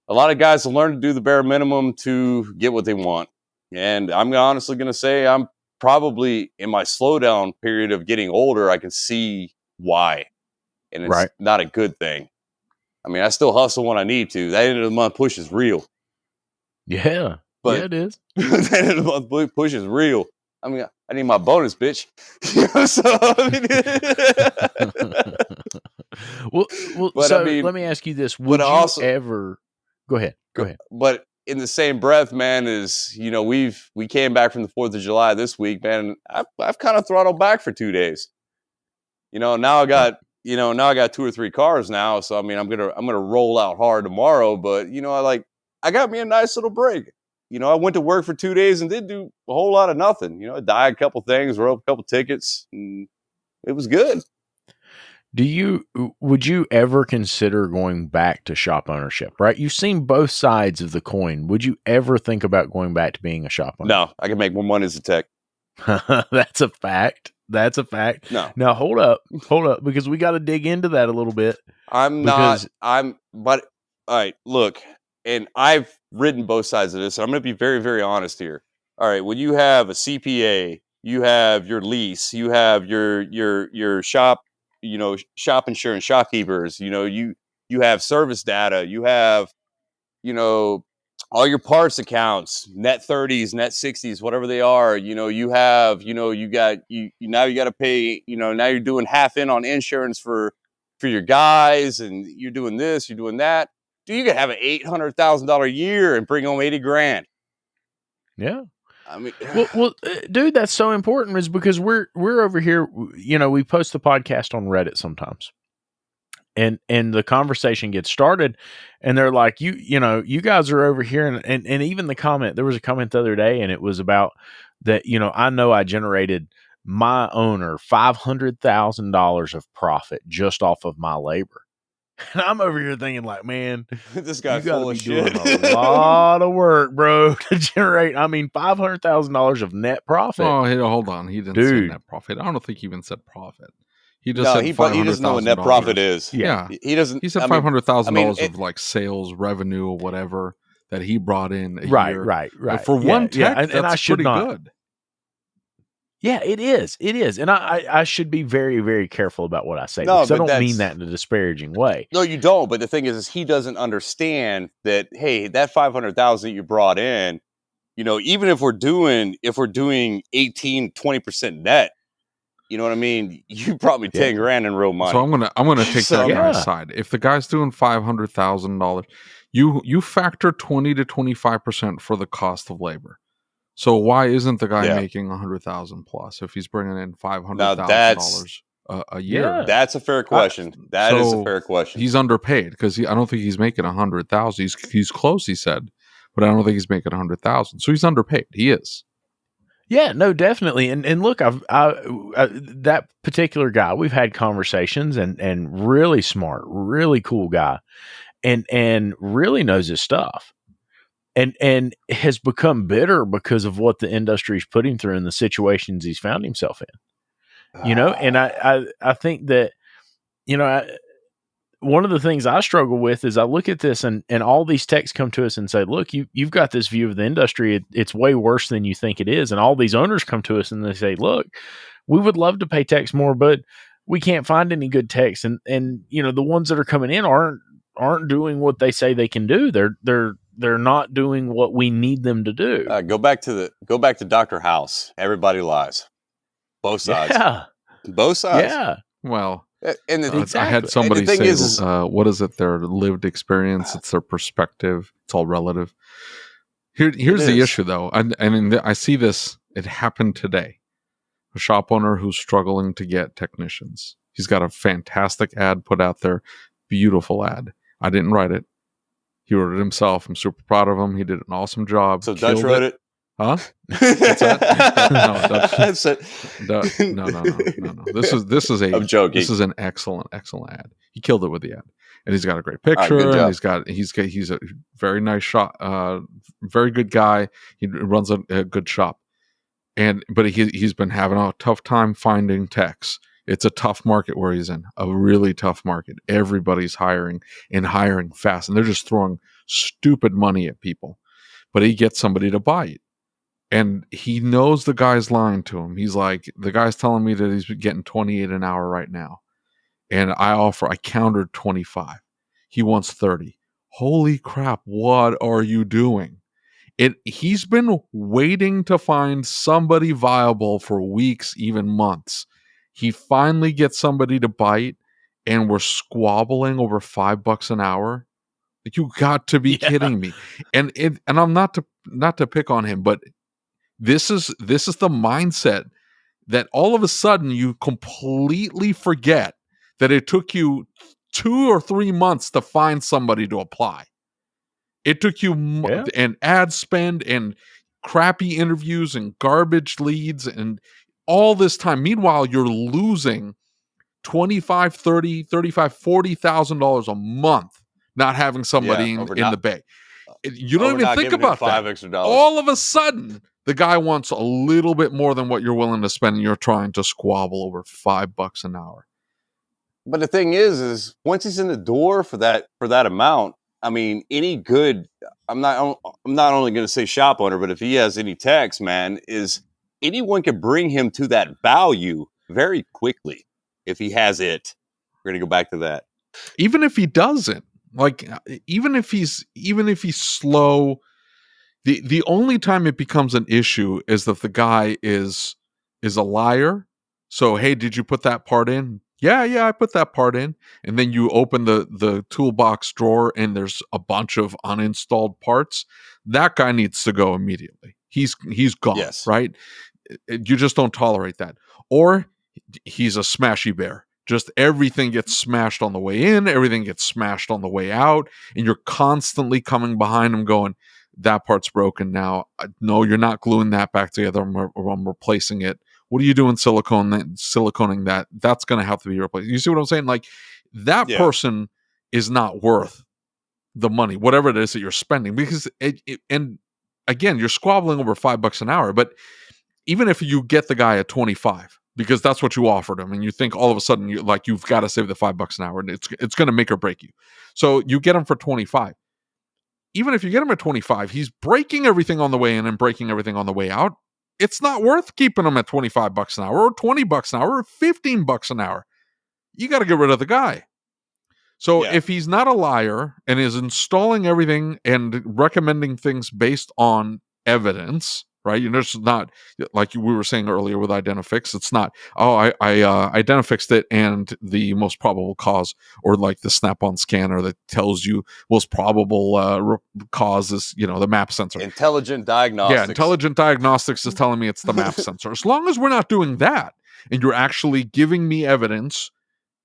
a lot of guys will learn to do the bare minimum to get what they want. And I'm honestly going to say I'm probably in my slowdown period of getting older. I can see why. And it's not a good thing. I mean, I still hustle when I need to. That end of the month push is real. Yeah. But yeah, it is. That end of the month push is real. I mean, I need my bonus, bitch. So let me ask you this. Would you ever... Go ahead. But in the same breath, man, is, you know, we came back from the 4th of July this week, man. I've kind of throttled back for 2 days. You know, now I got 2 or 3 cars now. So, I mean, I'm going to roll out hard tomorrow, but you know, I got me a nice little break. You know, I went to work for 2 days and didn't do a whole lot of nothing. You know, I died a couple things, wrote up a couple tickets, and it was good. Would you ever consider going back to shop ownership, right? You've seen both sides of the coin. Would you ever think about going back to being a shop owner? No, I can make more money as a tech. That's a fact. No. Now hold up, because we got to dig into that a little bit. But all right, look, and I've ridden both sides of this. So I'm going to be very, very honest here. All right, when you have a CPA, you have your lease, you have your shop, you know, shop insurance, shopkeepers, you know, you have service data, you have, you know, all your parts accounts, net 30s, net 60s, whatever they are, you know, you have, you know, now you got to pay, you know, now you're doing half in on insurance for your guys, and you're doing this, you're doing that. Dude, you could have an $800,000 year and bring home 80 grand. Yeah. I mean, well, dude, that's so important, is because we're over here, you know, we post the podcast on Reddit sometimes. And the conversation gets started, and they're like, you know, you guys are over here, and even the comment, there was a comment the other day, and it was about that, you know I generated my owner $500,000 of profit just off of my labor. And I'm over here thinking, like, man, this guy's full of shit. Doing a lot of work, bro, to generate. I mean, $500,000 of net profit. Oh, hold on, he didn't say net profit. I don't think he even said profit. He just said he doesn't know what net profit is. Yeah. He doesn't. He said $500,000 of like sales revenue or whatever that he brought in a year. Right. For one tech, that's I should pretty not. good. Yeah, it is. And I should be very, very careful about what I say, because I don't mean that in a disparaging way. No, you don't. But the thing is he doesn't understand that, hey, that 500,000 you brought in, you know, even if we're doing 18, 20% net, you know what I mean? You brought me 10 grand in real money. So I'm gonna take that guy's side. If the guy's doing $500,000, you factor 20 to 25% for the cost of labor. So why isn't the guy making $100,000 plus if he's bringing in $500,000 a year? Yeah. That's a fair question. That is a fair question. He's underpaid, because I don't think he's making $100,000. He's close, he said, but I don't think he's making $100,000. So he's underpaid. He is. Yeah, no, definitely. And look, that particular guy, we've had conversations, and really smart, really cool guy, and really knows his stuff, and has become bitter because of what the industry is putting through and the situations he's found himself in. You know, and I think that, you know, one of the things I struggle with is I look at this, and all these techs come to us and say, look, you've got this view of the industry. It's way worse than you think it is. And all these owners come to us and they say, look, we would love to pay techs more, but we can't find any good techs. And, you know, the ones that are coming in aren't doing what they say they can do. They're not doing what we need them to do. Go back to Dr. House. Everybody lies. Both sides. Yeah. Both sides. Yeah. Well, and I had somebody say, what is it? Their lived experience. It's their perspective. It's all relative. Here's the issue, though. I see this. It happened today. A shop owner who's struggling to get technicians. He's got a fantastic ad put out there. Beautiful ad. I didn't write it. He wrote it himself. I'm super proud of him. He did an awesome job. So Dutch wrote it? Huh? What's that? No. I'm joking. This is an excellent ad. He killed it with the ad, and he's got a great All right, picture, good and job. he's a very nice shop, very good guy. He runs a good shop, but he's been having a tough time finding techs. It's a tough market where he's in, a really tough market. Everybody's hiring and hiring fast, and they're just throwing stupid money at people. But he gets somebody to bite. And he knows the guy's lying to him. He's like, the guy's telling me that he's getting 28 an hour right now. And I countered 25. He wants 30. Holy crap, what are you doing? He's been waiting to find somebody viable for weeks, even months. He finally gets somebody to bite, and we're squabbling over $5 an hour. You got to be kidding me. And I'm not to pick on him, but this is the mindset that all of a sudden you completely forget that it took you 2 or 3 months to find somebody to apply. It took you an ad spend and crappy interviews and garbage leads and all this time. Meanwhile, you're losing $25, $30, $35, $40,000 a month not having somebody in the Bay. You don't even think about that. $5 All of a sudden, the guy wants a little bit more than what you're willing to spend, and you're trying to squabble over $5 an hour. But the thing is once he's in the door for that amount, I mean, any good, I'm not only going to say shop owner, but if he has any techs, man, is anyone can bring him to that value very quickly if he has it. We're going to go back to that. Even if he doesn't, like, even if he's slow, the only time it becomes an issue is if the guy is a liar. So, hey, did you put that part in? Yeah, I put that part in. And then you open the toolbox drawer and there's a bunch of uninstalled parts. That guy needs to go immediately. He's gone, Yes. right? You just don't tolerate that. Or he's a smashy bear. Just everything gets smashed on the way in, everything gets smashed on the way out, and you're constantly coming behind him going, that part's broken now. No, you're not gluing that back together. I'm replacing it. What are you doing siliconing that? That's going to have to be replaced. You see what I'm saying? Like, that person is not worth the money, whatever it is that you're spending, because and again, you're squabbling over $5 an hour. But even if you get the guy at 25, because that's what you offered him, and you think all of a sudden you've got to save the $5 an hour, and it's going to make or break you. So you get him for 25. Even if you get him at 25, he's breaking everything on the way in and breaking everything on the way out. It's not worth keeping him at $25 an hour or $20 an hour or $15 an hour. You got to get rid of the guy. So if he's not a liar and is installing everything and recommending things based on evidence, right? You know, it's not like we were saying earlier with Identifix. It's not, I Identifixed it and the most probable cause, or like the Snap-on scanner that tells you most probable cause is, the map sensor. Intelligent diagnostics. Yeah, intelligent diagnostics is telling me it's the map sensor. As long as we're not doing that and you're actually giving me evidence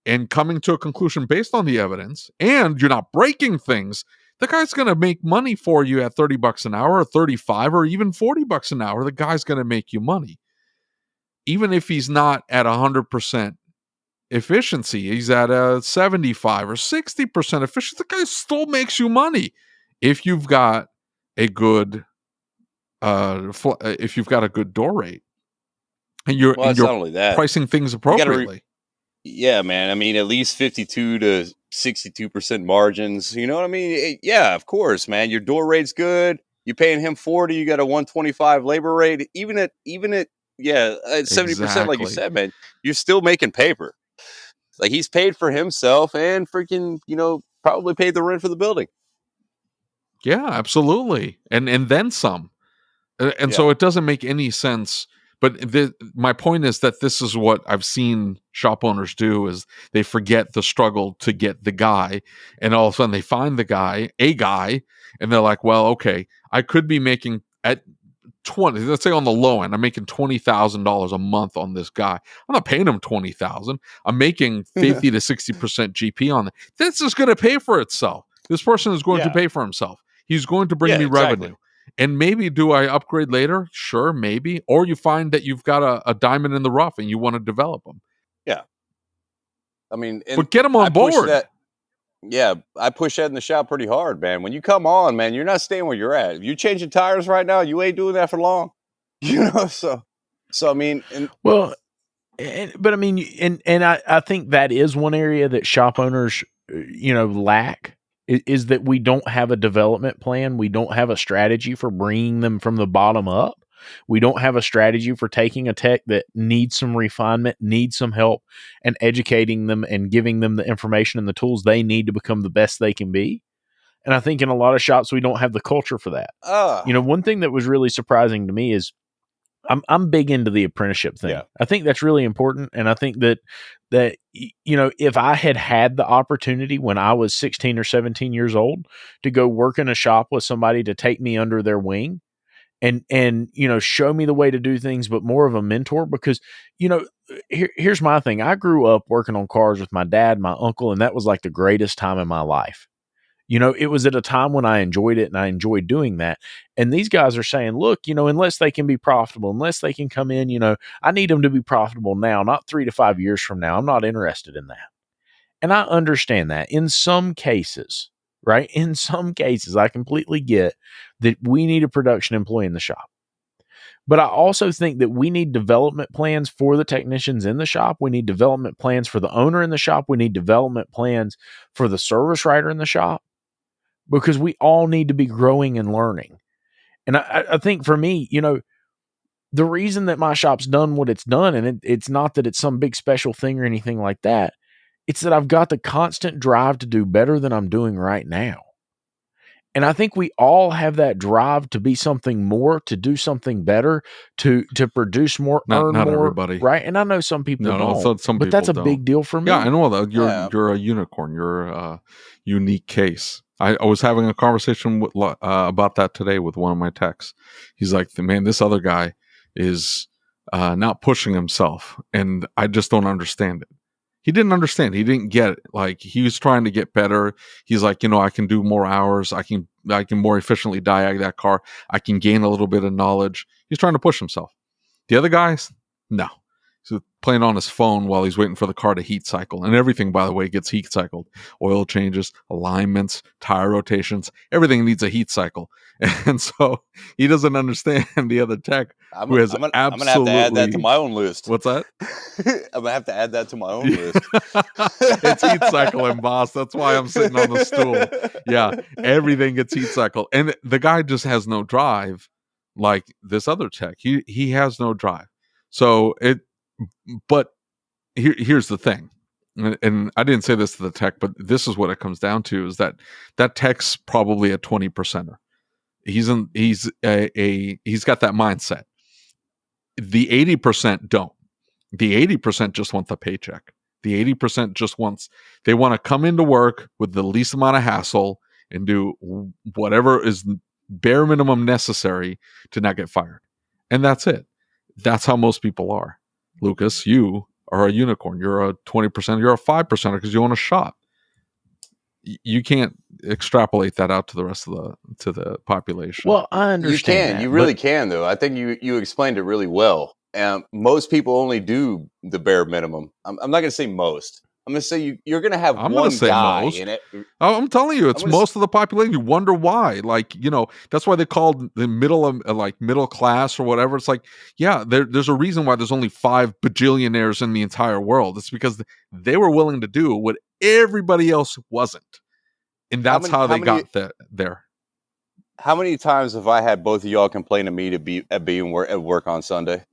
and coming to a conclusion based on the evidence, and you're not breaking things, the guy's going to make money for you at $30 an hour, or 35, or even $40 an hour. The guy's going to make you money. Even if he's not at 100% efficiency, he's at a 75 or 60% efficiency, the guy still makes you money if you've got a good door rate and you're not only that, pricing things appropriately. Yeah, man. I mean, at least 52 to 62% margins. You know what I mean? Yeah, of course, man. Your door rate's good. You're paying him 40. You got a 125 labor rate. Even at 70%, like you said, man, you're still making paper. Like, he's paid for himself and freaking, probably paid the rent for the building. Yeah, absolutely. And then some. So it doesn't make any sense. But my point is that this is what I've seen shop owners do, is they forget the struggle to get the guy, and all of a sudden they find a guy, and they're like, well, okay, I could be making at 20, let's say on the low end, I'm making $20,000 a month on this guy. I'm not paying him $20,000. I'm making 50 to 60% GP on that. This is going to pay for itself. This person is going to pay for himself. He's going to bring me revenue. And maybe do I upgrade later? Sure, maybe. Or you find that you've got a diamond in the rough and you want to develop them. Yeah. I mean, and but get them I on push board. that. Yeah, I push that in the shop pretty hard, man. When you come on, man, you're not staying where you're at. If you're changing tires right now, you ain't doing that for long. So I mean, and Well, but I mean, and I think that is one area that shop owners, lack is that we don't have a development plan. We don't have a strategy for bringing them from the bottom up. We don't have a strategy for taking a tech that needs some refinement, needs some help, and educating them and giving them the information and the tools they need to become the best they can be. And I think in a lot of shops, we don't have the culture for that. One thing that was really surprising to me is I'm big into the apprenticeship thing. Yeah. I think that's really important, and I think that if I had the opportunity when I was 16 or 17 years old to go work in a shop with somebody to take me under their wing and show me the way to do things, but more of a mentor, because here's my thing. I grew up working on cars with my dad, my uncle, and that was like the greatest time in my life. It was at a time when I enjoyed it and I enjoyed doing that. And these guys are saying, look, unless they can be profitable, unless they can come in, I need them to be profitable now, not 3 to 5 years from now. I'm not interested in that. And I understand that in some cases, right? In some cases, I completely get that we need a production employee in the shop. But I also think that we need development plans for the technicians in the shop. We need development plans for the owner in the shop. We need development plans for the service writer in the shop, because we all need to be growing and learning. And I think for me, the reason that my shop's done what it's done, and it's not that it's some big special thing or anything like that, it's that I've got the constant drive to do better than I'm doing right now. And I think we all have that drive to be something more, to do something better, to produce more, earn Not more, everybody. right? And I know some people don't, some but that's a people big deal for me. Yeah, I know that Yeah. you're a unicorn. You're a unique case. I was having a conversation about that today with one of my techs. He's like, man, this other guy is not pushing himself, and I just don't understand it. He didn't understand. He didn't get it. Like, he was trying to get better. He's like, I can do more hours. I can more efficiently diag that car. I can gain a little bit of knowledge. He's trying to push himself. The other guys, no. He's playing on his phone while he's waiting for the car to heat cycle. And everything, by the way, gets heat cycled. Oil changes, alignments, tire rotations, everything needs a heat cycle. And so he doesn't understand the other tech who has absolutely... I'm gonna have to add that to my own list. What's that? I'm gonna have to add that to my own list. It's heat cycling, boss. That's why I'm sitting on the stool. Yeah, everything gets heat cycle. And the guy just has no drive like this other tech. He has no drive. But here's the thing, and I didn't say this to the tech, but this is what it comes down to: is that tech's probably a 20%er. He's got that mindset. The 80% don't. The 80% just want the paycheck. The 80% they want to come into work with the least amount of hassle and do whatever is bare minimum necessary to not get fired, and that's it. That's how most people are. Lucas, you are a unicorn. You're a 20%. You're a 5%er because you own a shop. You can't extrapolate that out to the rest of the population. Well, I understand. You really can, though. I think you explained it really well. Most people only do the bare minimum. I'm not going to say most. I'm going to say you're going to have one guy most. in it. I'm telling you, it's most of the population. You wonder why. Like, that's why they called the middle class or whatever. It's like, yeah, there's a reason why there's only 5 bajillionaires in the entire world. It's because they were willing to do what everybody else wasn't. And that's how they got there. How many times have I had both of y'all complain to me to be at work on Sunday?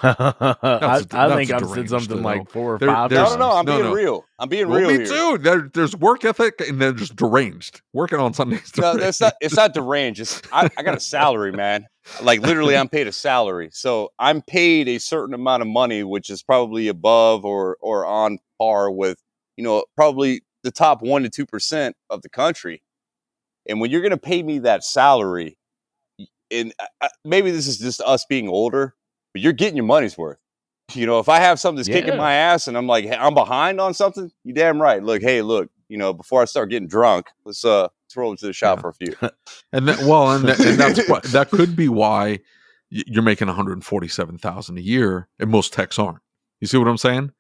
I think I've said something like 4 or 5 times. No, I'm being real. I'm being real me here. Too. There's work ethic, and they're just deranged. Working on Sundays. No, it's not deranged. I got a salary, man. Like, literally, I'm paid a salary. So I'm paid a certain amount of money, which is probably above or on par with, probably the top 1 to 2% of the country. And when you're going to pay me that salary, and maybe this is just us being older, but you're getting your money's worth. If I have something that's kicking my ass and I'm like, hey, I'm behind on something, you damn right. Look, before I start getting drunk, let's throw them to the shop for a few. And that could be why you're making $147,000 a year, and most techs aren't. You see what I'm saying?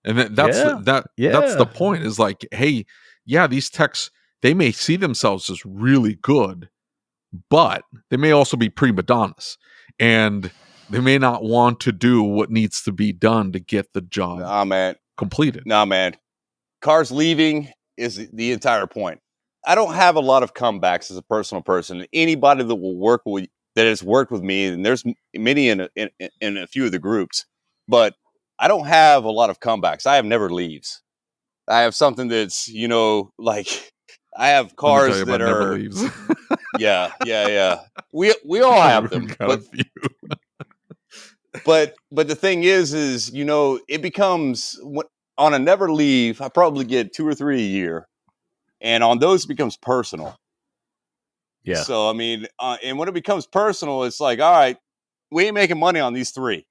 And that's the point. Is like, hey, yeah, these techs, they may see themselves as really good, but they may also be prima donnas, and they may not want to do what needs to be done to get the job completed. Nah, man. Cars leaving is the entire point. I don't have a lot of comebacks as a personal person. Anybody that will work with, that has worked with me, and there's many in a few of the groups, but I don't have a lot of comebacks. I have never leaves. I have something that's, like, I have cars that are never leaves. yeah. We all have them, but the thing is, it becomes on a never leave. I probably get 2 or 3 a year, and on those it becomes personal. Yeah. So I mean, and when it becomes personal, it's like, all right, we ain't making money on these 3.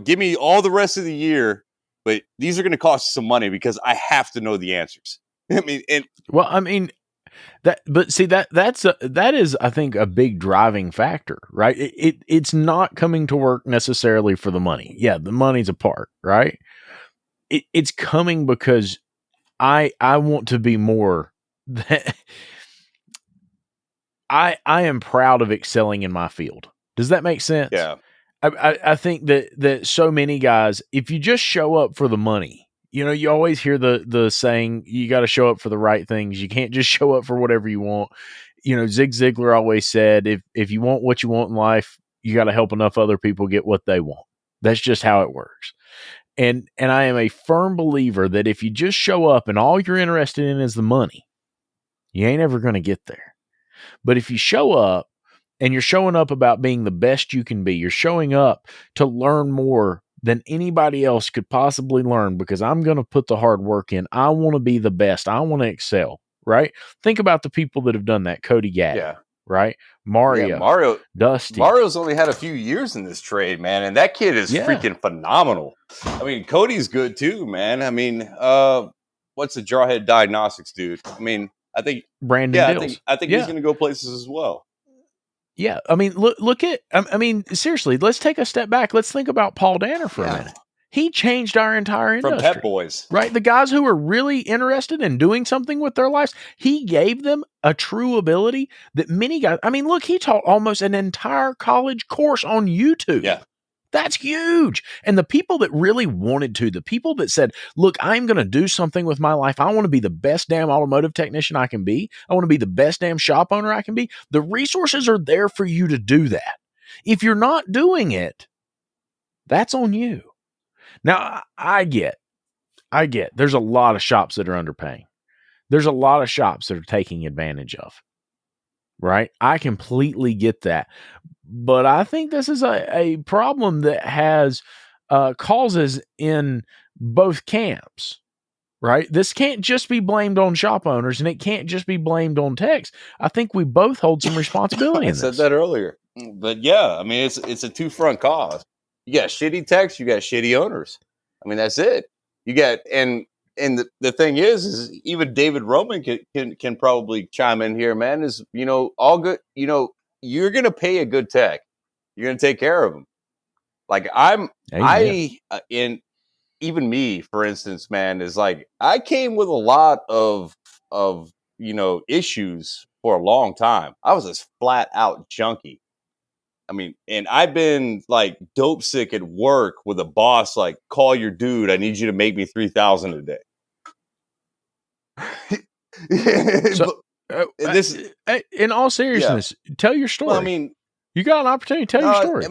Give me all the rest of the year, but these are going to cost you some money because I have to know the answers. That is, I think, a big driving factor, right? It's not coming to work necessarily for the money. Yeah, the money's a part, right? It's coming because I want to be more. I am proud of excelling in my field. Does that make sense? Yeah. I think that so many guys, if you just show up for the money, you always hear the saying, you got to show up for the right things. You can't just show up for whatever you want. Zig Ziglar always said, if you want what you want in life, you got to help enough other people get what they want. That's just how it works. And I am a firm believer that if you just show up and all you're interested in is the money, you ain't ever going to get there. But if you show up, and you're showing up about being the best you can be, you're showing up to learn more than anybody else could possibly learn, because I'm going to put the hard work in. I want to be the best. I want to excel, right? Think about the people that have done that. Cody Gadd, right? Mario, Dusty. Mario's only had a few years in this trade, man, and that kid is freaking phenomenal. I mean, Cody's good too, man. I mean, what's the Jarhead Diagnostics dude? I mean, I think Brandon Dills. I think he's going to go places as well. Yeah, I mean, look at, I mean, seriously, let's take a step back. Let's think about Paul Danner for a minute. He changed our entire industry. From Pep Boys. Right? The guys who were really interested in doing something with their lives, he gave them a true ability that many guys, I mean, look, he taught almost an entire college course on YouTube. Yeah. That's huge. And the people that really wanted to, the people that said, look, I'm going to do something with my life. I want to be the best damn automotive technician I can be. I want to be the best damn shop owner I can be. The resources are there for you to do that. If you're not doing it, that's on you. Now, I get, there's a lot of shops that are underpaying. There's a lot of shops that are taking advantage of. Right? I completely get that. But I think this is a problem that has causes in both camps, right? This can't just be blamed on shop owners, and it can't just be blamed on techs. I think we both hold some responsibility in this. I said that earlier. But yeah, I mean, it's a two-front cause. You got shitty techs, you got shitty owners. I mean, that's it. You got, and the thing is even David Roman can probably chime in here, man, is, all good, you're going to pay a good tech. You're going to take care of them. Like and even me, for instance, man, is like, I came with a lot of issues for a long time. I was this flat out junkie. I mean, and I've been like dope sick at work with a boss, like, call your dude. I need you to make me 3,000 a day. So, in all seriousness, tell your story. Well, I mean, you got an opportunity to tell your story. I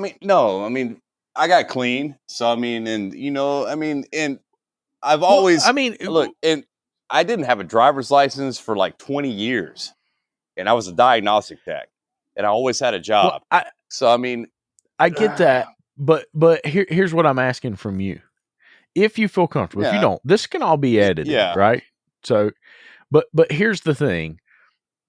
mean, I got clean. So, I mean, and, and I've always, look, and I didn't have a driver's license for like 20 years, and I was a diagnostic tech, and I always had a job. So, I mean, I get that, but here's what I'm asking from you. If you feel comfortable, if you don't, this can all be edited, right? So, but here's the thing,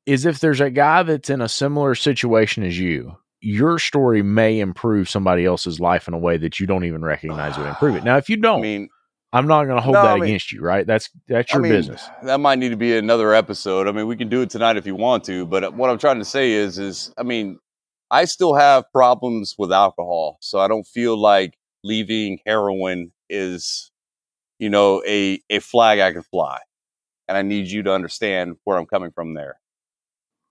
is if there's a guy that's in a similar situation as you, your story may improve somebody else's life in a way that you don't even recognize would improve it. Now, if you don't, I'm not going to hold No, that I mean, against you, right? That's I your mean, business. that might need to be another episode. I mean, we can do it tonight if you want to, but what I'm trying to say is, I mean, I still have problems with alcohol, so I don't feel like leaving heroin is, a flag I can fly. And I need you to understand where I'm coming from there.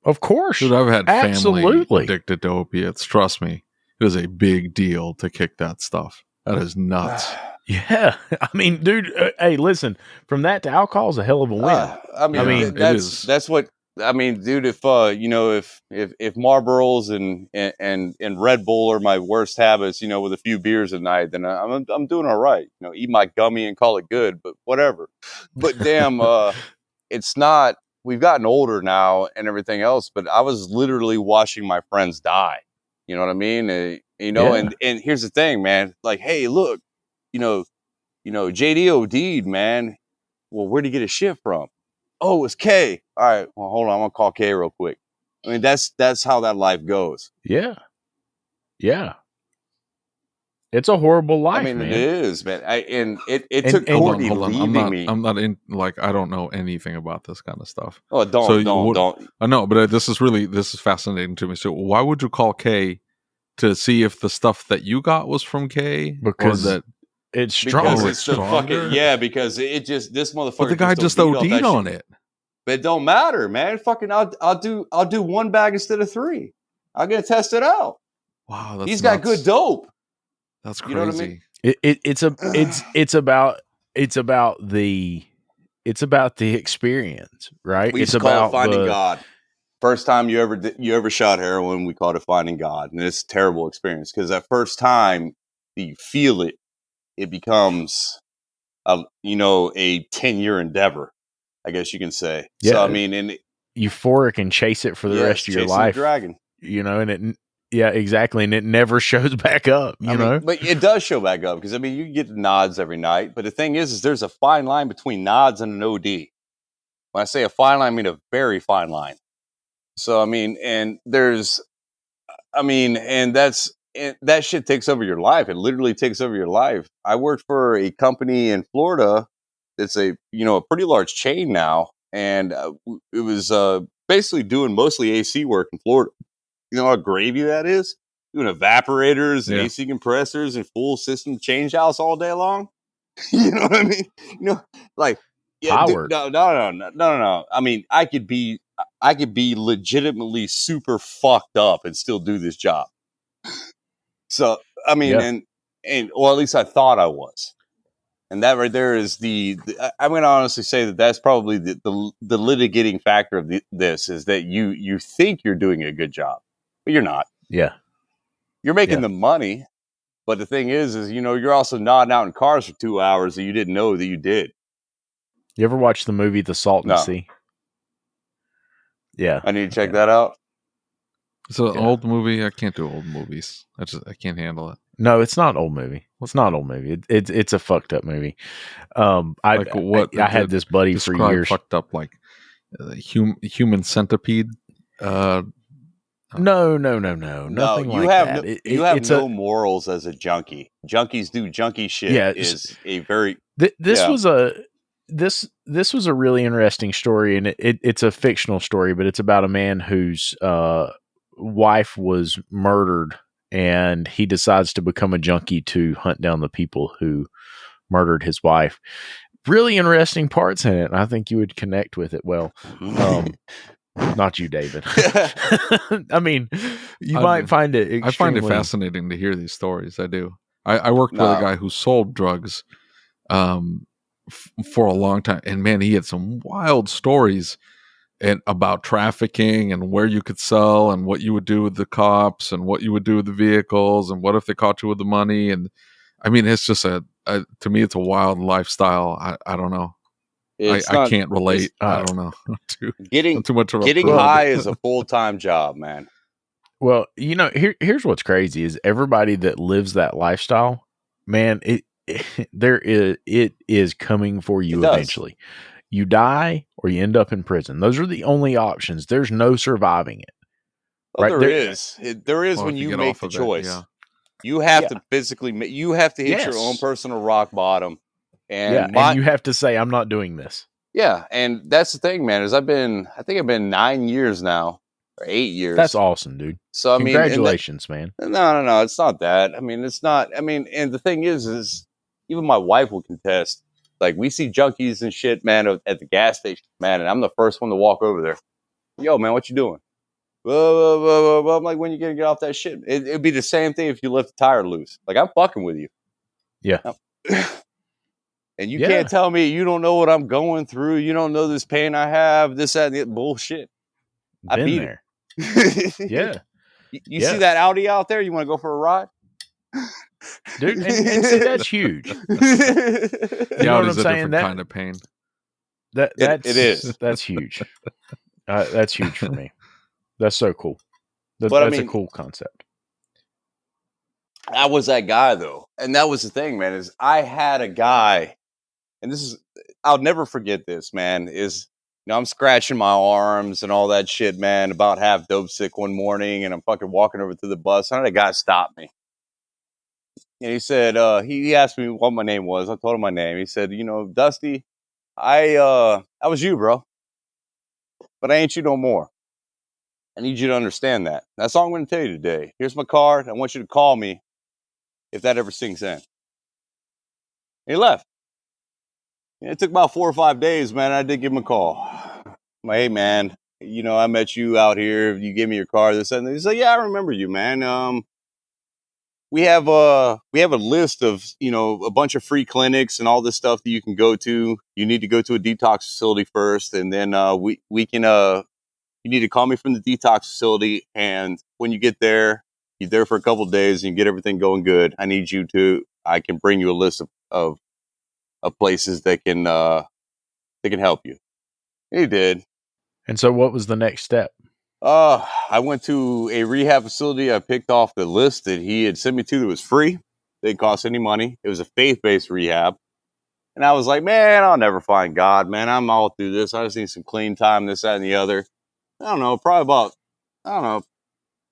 Of course. Dude, I've had family Absolutely. addicted to opiates. Trust me, it is a big deal to kick that stuff. That is nuts. Yeah. I mean, dude, hey, listen, from that to alcohol is a hell of a win. I mean, I mean, it is. that's what I mean, dude. If if Marlboros and Red Bull are my worst habits, with a few beers a night, then I'm doing all right. Eat my gummy and call it good. But whatever. But damn, it's not. We've gotten older now and everything else. But I was literally watching my friends die. You know what I mean? Yeah. And here's the thing, man. Like, hey, look, JD OD'd, man. Well, where'd he get his shit from? Oh, it's K. All right. Well, hold on. I'm gonna call K real quick. I mean, that's how that life goes. Yeah. Yeah. It's a horrible life, I mean, man. it is, man. It And- took and- Courtney Hold on. leaving me. I'm not in. Like, I don't know anything about this kind of stuff. Oh, don't. I know, but this is fascinating to me. So, why would you call K to see if the stuff that you got was from K? Because or that it's strong. Because Oh, it's it's the stronger? fucking because it just this motherfucker. But the guy just OD'd on it. But it don't matter, man. Fucking, I'll do one bag instead of three. I'm gonna test it out. Wow, that's He's nuts. got good dope. That's crazy. You know what I mean? It's about the experience, right? We It's used to call about it finding God. First time you ever shot heroin, we called it finding God, and it's a terrible experience because that first time you feel it, it becomes a 10-year endeavor, I guess you can say. Yeah. So I mean, and euphoric and chase it for the rest of your life. Dragon. Yeah, exactly, and it never shows back up. You know, but it does show back up because you get nods every night. But the thing is there's a fine line between nods and an OD. When I say a fine line, I mean a very fine line. So and that shit takes over your life. It literally takes over your life. I worked for a company in Florida that's a pretty large chain now, and it was basically doing mostly AC work in Florida. You know how gravy that is? Doing evaporators and AC compressors and full system change outs all day long. You know what I mean? powered. No. I mean, I could be legitimately super fucked up and still do this job. So I mean, and well, at least I thought I was. And that right there is I'm going to honestly say that's probably the litigating factor of this is that you think you're doing a good job, but you're not. Yeah. You're making the money, but the thing is you're also nodding out in cars for 2 hours that you didn't know that you did. You ever watch the movie The Salton Sea? Yeah. I need to check that out. It's an old movie. I can't do old movies. I can't handle it. No, it's not an old movie. It's not an old movie. It's a fucked up movie. I had this buddy for years. Fucked up like human centipede. No, nothing you like have that. You have no morals as a junkie. Junkies do junkie shit. Yeah, is a very. This was a really interesting story, and it's a fictional story, but it's about a man whose wife was murdered, and he decides to become a junkie to hunt down the people who murdered his wife. Really interesting parts in it, and I think you would connect with it well. Not you, David. I mean, you might find it. I find it fascinating to hear these stories. I do. I worked with a guy who sold drugs for a long time, and man, he had some wild stories about trafficking and where you could sell and what you would do with the cops and what you would do with the vehicles and what if they caught you with the money. And I mean, it's just to me, it's a wild lifestyle. I don't know. I can't relate. I don't know. Getting too much of getting high is a full-time job, man. Well, here's what's crazy is everybody that lives that lifestyle, man, it is coming for you eventually. You die or you end up in prison. Those are the only options. There's no surviving it. Oh, right? There is when you make the choice. You have to physically, you have to hit your own personal rock bottom And and you have to say, I'm not doing this. Yeah, and that's the thing, man, is I think I've been 9 years now, or 8 years. That's awesome, dude. So, I mean, congratulations, man. No, it's not that. I mean, it's not. I mean, and the thing is even my wife will contest. Like, we see junkies and shit, man, at the gas station, man, and I'm the first one to walk over there. Yo, man, what you doing? Blah, blah, blah, blah. I'm like, when you gonna get off that shit? It'd be the same thing if you left the tire loose. Like, I'm fucking with you. Yeah. And you can't tell me you don't know what I'm going through. You don't know this pain I have, this, that, and the bullshit. I beat there. it. You see that Audi out there? You want to go for a ride? Dude, and see, that's huge. You know what I'm saying? That kind of pain. It is. That's huge. That's huge for me. That's so cool. That's a cool concept. I was that guy, though. And that was the thing, man, is I had a guy, and I'll never forget this, man, I'm scratching my arms and all that shit, man, about half dope sick one morning, and I'm fucking walking over to the bus, and a guy stopped me. And he said, he asked me what my name was. I told him my name. He said, Dusty, I was you, bro. But I ain't you no more. I need you to understand that. That's all I'm going to tell you today. Here's my card. I want you to call me if that ever sinks in. And he left. And it took about 4 or 5 days, man. I did give him a call. I'm like, hey, man, I met you out here. You gave me your card. This and that. He's like, yeah, I remember you, man. We have a list of, a bunch of free clinics and all this stuff that you can go to. You need to go to a detox facility first. And then we can, you need to call me from the detox facility. And when you get there, you're there for a couple of days and you get everything going good. I can bring you a list of places that can help you. And he did. And so what was the next step? I went to a rehab facility. I picked off the list that he had sent me to that was free. Didn't cost any money. It was a faith-based rehab. And I was like, man, I'll never find God, man. I'm all through this. I just need some clean time, this, that, and the other. I don't know, probably about,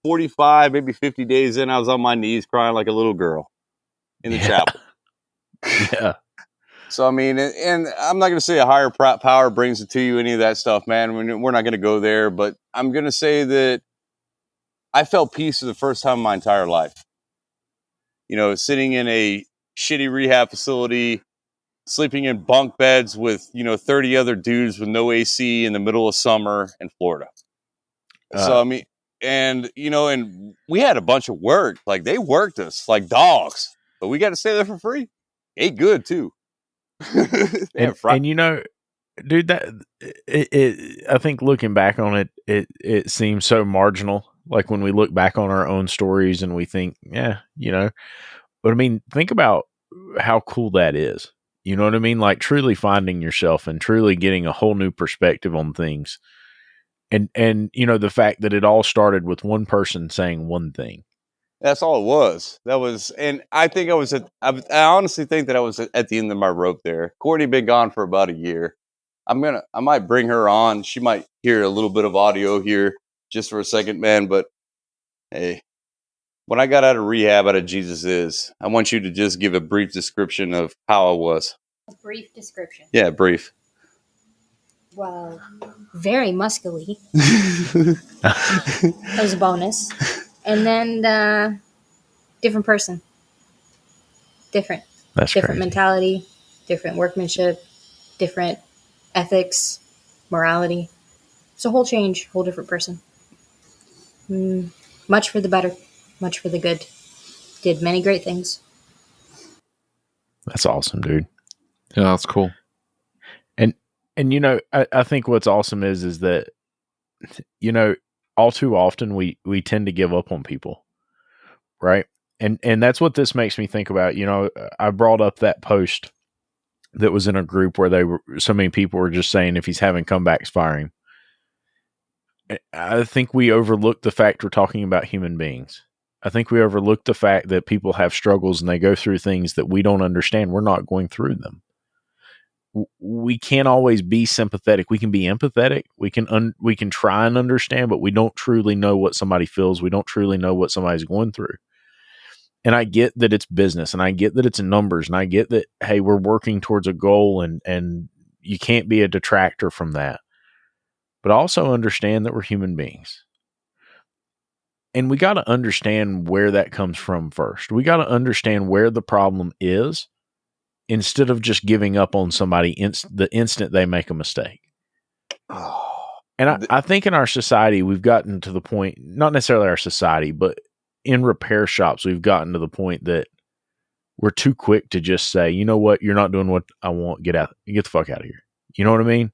45, maybe 50 days in, I was on my knees crying like a little girl in the chapel. Yeah. So, I mean, and I'm not going to say a higher power brings it to you, any of that stuff, man. We're not going to go there, but I'm going to say that I felt peace for the first time in my entire life. Sitting in a shitty rehab facility, sleeping in bunk beds with, 30 other dudes with no AC in the middle of summer in Florida. So, I mean, and we had a bunch of work. Like, they worked us like dogs, but we got to stay there for free. Ate good, too. and dude, that I think looking back on it seems so marginal. Like when we look back on our own stories and we think, but I mean, think about how cool that is. You know what I mean? Like truly finding yourself and truly getting a whole new perspective on things. And the fact that it all started with one person saying one thing. That's all it was. And I think I honestly think that I was at the end of my rope there. Courtney been gone for about a year. I might bring her on. She might hear a little bit of audio here just for a second, man. But hey, when I got out of rehab, out of Jesus Is, I want you to just give a brief description of how I was. A brief description. Yeah, brief. Well, very muscly. That was a bonus. And then different person. Different. That's different crazy. Mentality, different workmanship, different ethics, morality. It's a whole change, whole different person. Much for the better, much for the good. Did many great things. That's awesome, dude. Yeah, that's cool. And I think what's awesome is that all too often we tend to give up on people, right? And that's what this makes me think about. I brought up that post that was in a group where so many people were just saying if he's having comebacks, fire him. I think we overlook the fact we're talking about human beings. I think we overlook the fact that people have struggles and they go through things that we don't understand. We're not going through them. We can't always be sympathetic. We can be empathetic. We can try and understand, but we don't truly know what somebody feels. We don't truly know what somebody's going through. And I get that it's business, and I get that it's numbers, and I get that, hey, we're working towards a goal, and you can't be a detractor from that. But also understand that we're human beings. And we got to understand where that comes from first. We got to understand where the problem is instead of just giving up on somebody the instant they make a mistake. And I think in our society, we've gotten to the point, not necessarily our society, but in repair shops, we've gotten to the point that we're too quick to just say, you know what, you're not doing what I want. Get the fuck out of here. You know what I mean?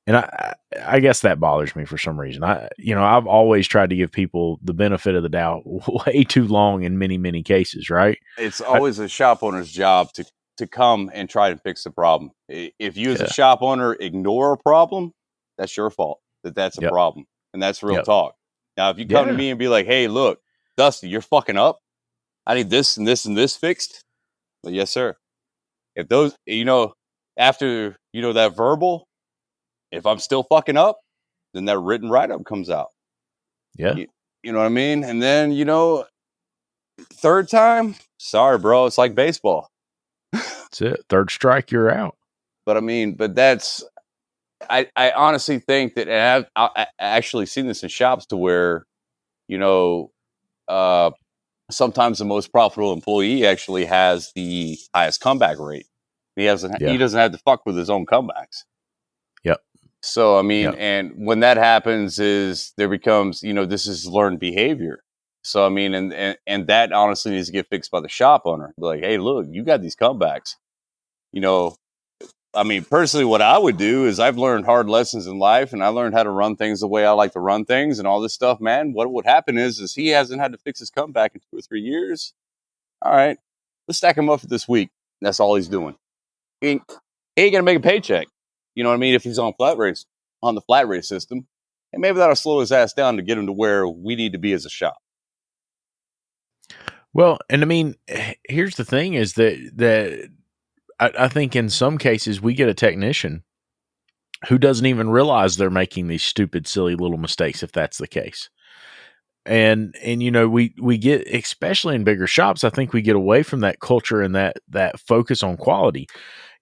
And I guess that bothers me for some reason. I've always tried to give people the benefit of the doubt way too long in many, many cases, right? It's always a shop owner's job to come and try to fix the problem. If you as a shop owner ignore a problem, that's your fault. That's a problem. And that's real talk. Now, if you come to me and be like, hey, look, Dusty, you're fucking up. I need this and this and this fixed. Well, yes, sir. If those, after, that verbal, if I'm still fucking up, then that written write-up comes out. Yeah. You know what I mean? And then, third time, sorry, bro. It's like baseball. That's it. Third strike, you're out. But that's, I honestly think that, and I've actually seen this in shops to where, sometimes the most profitable employee actually has the highest comeback rate. He doesn't have to fuck with his own comebacks. Yep. So, and when that happens is there becomes, this is learned behavior. So, and that honestly needs to get fixed by the shop owner. Like, hey, look, you got these comebacks. Personally, what I would do is I've learned hard lessons in life, and I learned how to run things the way I like to run things and all this stuff, man. What would happen is he hasn't had to fix his comeback in 2 or 3 years. All right, let's stack him up for this week. That's all he's doing. He ain't going to make a paycheck. You know what I mean? If he's on the flat rate system, and maybe that'll slow his ass down to get him to where we need to be as a shop. Well, and here's the thing is that I think in some cases we get a technician who doesn't even realize they're making these stupid, silly little mistakes, if that's the case. And we get, especially in bigger shops, I think we get away from that culture and that focus on quality.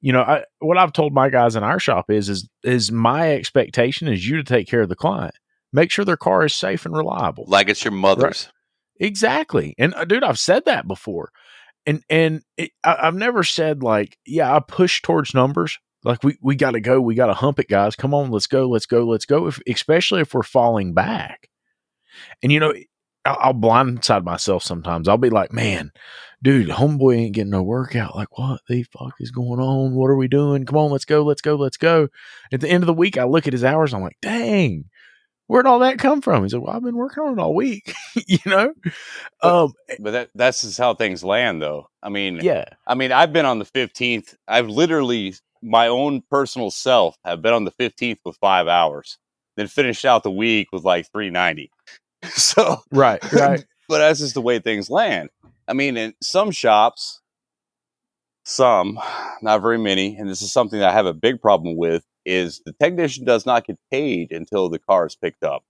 What I've told my guys in our shop is my expectation is you to take care of the client. Make sure their car is safe and reliable. Like it's your mother's. Right. Exactly. And dude, I've said that before. And I've never said like, yeah, I push towards numbers. Like we got to go. We got to hump it, guys. Come on, let's go. Especially if we're falling back. And, I'll blindside myself sometimes. I'll be like, man, dude, homeboy ain't getting no workout. Like, what the fuck is going on? What are we doing? Come on, let's go. At the end of the week, I look at his hours. I'm like, dang, where'd all that come from? He said, well, I've been working on it all week, But that's just how things land, though. Yeah. I've been on the 15th. I've literally, my own personal self, have been on the 15th with 5 hours, then finished out the week with like 390. So right. But that's just the way things land. In some shops, not very many, and this is something that I have a big problem with, is the technician does not get paid until the car is picked up.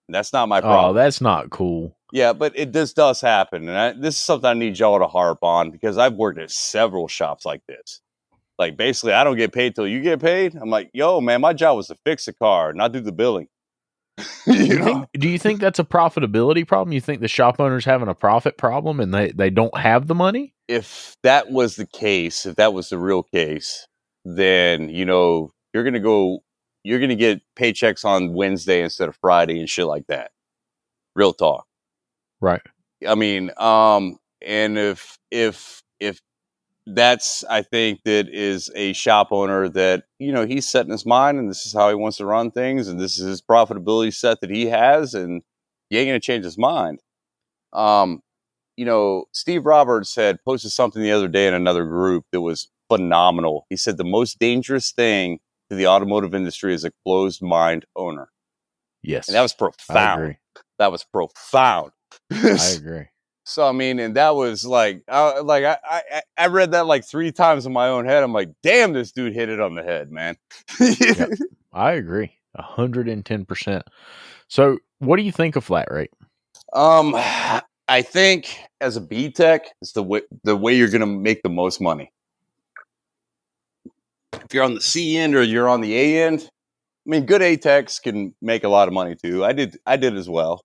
And that's not my problem. Oh, that's not cool. Yeah, but this does happen. And this is something I need y'all to harp on, because I've worked at several shops like this. Like, basically, I don't get paid till you get paid. I'm like, yo, man, my job was to fix the car, not do the billing. Do you think that's a profitability problem? You think the shop owner's having a profit problem and they don't have the money? If that was the case, if that was the real case, then, you're going to get paychecks on Wednesday instead of Friday and shit like that. Real talk. Right. And if that's, I think that is a shop owner that, he's setting his mind and this is how he wants to run things. And this is his profitability set that he has, and he ain't going to change his mind. Steve Roberts had posted something the other day in another group that was phenomenal. He said the most dangerous thing to the automotive industry is a closed mind owner. Yes. And that was profound. I agree. That was profound. I agree. So, and that was like I read that like 3 times in my own head. I'm like, damn, this dude hit it on the head, man. Yep. I agree 110%. So what do you think of flat rate? I think as a B tech, it's the way you're going to make the most money. If you're on the C end or you're on the A end, I mean, good A techs can make a lot of money too. I did as well.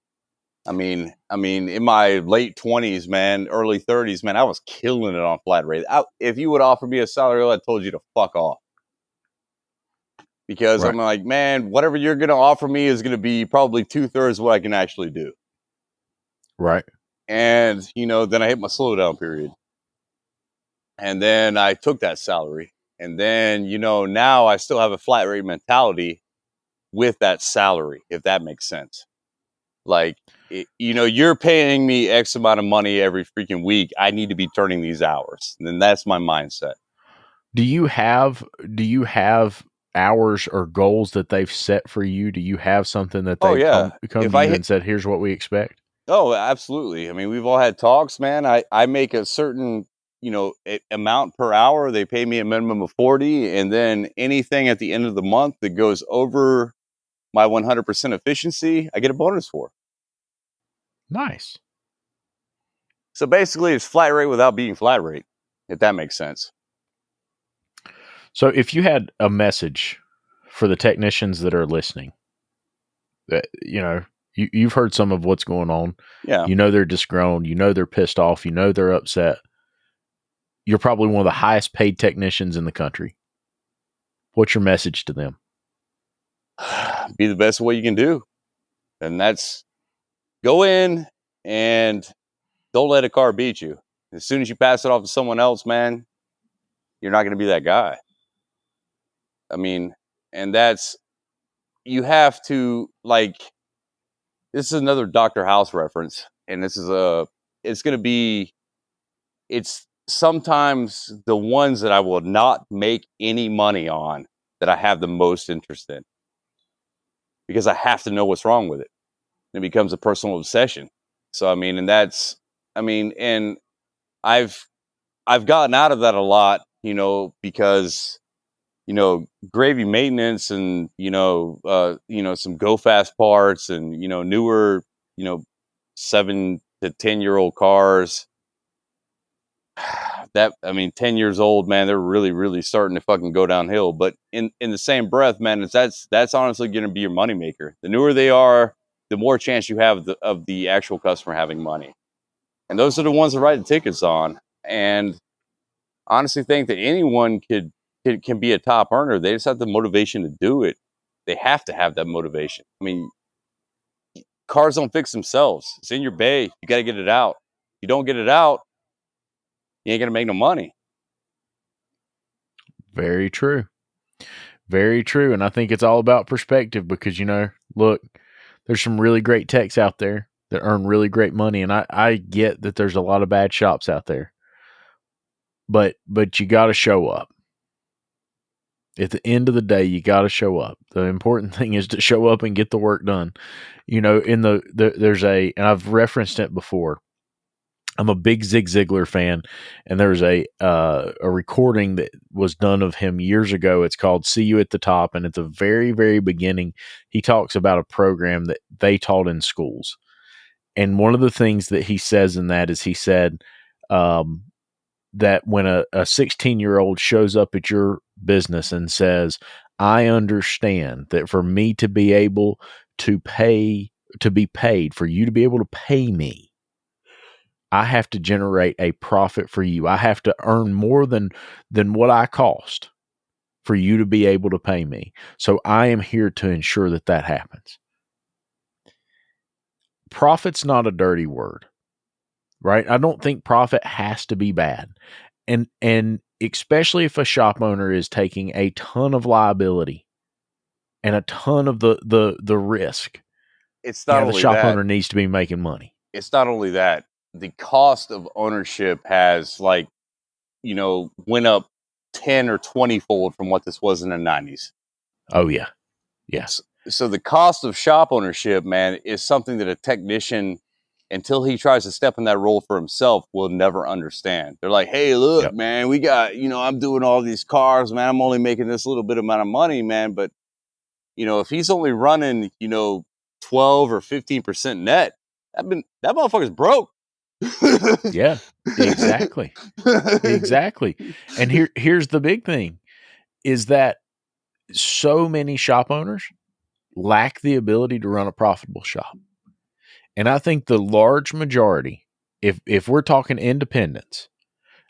I mean, in my late 20s, man, early 30s, man, I was killing it on flat rate. If you would offer me a salary, I told you to fuck off. Because I'm like, man, whatever you're going to offer me is going to be probably 2/3 what I can actually do. Right. And, then I hit my slowdown period. And then I took that salary. And then, now I still have a flat rate mentality with that salary, if that makes sense. Like, you're paying me X amount of money every freaking week. I need to be turning these hours. And then that's my mindset. Do you have hours or goals that they've set for you? Do you have something that they've come to you and said, here's what we expect? Oh, absolutely. I mean, we've all had talks, man. I make a certain, amount per hour. They pay me a minimum of 40. And then anything at the end of the month that goes over my 100% efficiency, I get a bonus for. Nice. So basically it's flat rate without being flat rate, if that makes sense. So if you had a message for the technicians that are listening, that, you've heard some of what's going on. Yeah. They're disgruntled. They're pissed off. They're upset. You're probably one of the highest paid technicians in the country. What's your message to them? Be the best way you can do. And that's go in and don't let a car beat you. As soon as you pass it off to someone else, man, you're not going to be that guy. I mean, and you have to, like, this is another Dr. House reference. And it's sometimes the ones that I will not make any money on that I have the most interest in. Because I have to know what's wrong with it. It becomes a personal obsession. So, and I've gotten out of that a lot, because, gravy maintenance and, some go fast parts and, newer, 7 to 10-year-old cars. 10 years old, man, they're really, really starting to fucking go downhill. But in the same breath, man, that's honestly going to be your moneymaker. The newer they are, the more chance you have of the actual customer having money. And those are the ones that write the tickets on. And honestly think that anyone can be a top earner. They just have the motivation to do it. They have to have that motivation. I mean, cars don't fix themselves. It's in your bay. You got to get it out. If you don't get it out, you ain't going to make no money. Very true. Very true. And I think it's all about perspective because, look, there's some really great techs out there that earn really great money. And I get that there's a lot of bad shops out there, but you got to show up. At the end of the day, you got to show up. The important thing is to show up and get the work done. There's and I've referenced it before. I'm a big Zig Ziglar fan, and there's a recording that was done of him years ago. It's called "See You at the Top," and at the very, very beginning, he talks about a program that they taught in schools. And one of the things that he says in that is he said that when a 16-year-old shows up at your business and says, "I understand that for me to be able to be paid, for you to be able to pay me, I have to generate a profit for you. I have to earn more than what I cost for you to be able to pay me. So I am here to ensure that happens." Profit's not a dirty word, right? I don't think profit has to be bad. And especially if a shop owner is taking a ton of liability and a ton of the risk. It's not only the shop that. owner needs to be making money. It's not only that. The cost of ownership has went up 10 or 20 fold from what this was in the 90s. Oh yeah. Yes. So the cost of shop ownership, man, is something that a technician, until he tries to step in that role for himself, will never understand. They're like, "Hey, look, man, we got, I'm doing all these cars, man. I'm only making this little bit amount of money, man. But, if he's only running, 12 or 15% net, that motherfucker's broke. Yeah, exactly. Exactly. And here's the big thing is that so many shop owners lack the ability to run a profitable shop. And I think the large majority, if we're talking independents,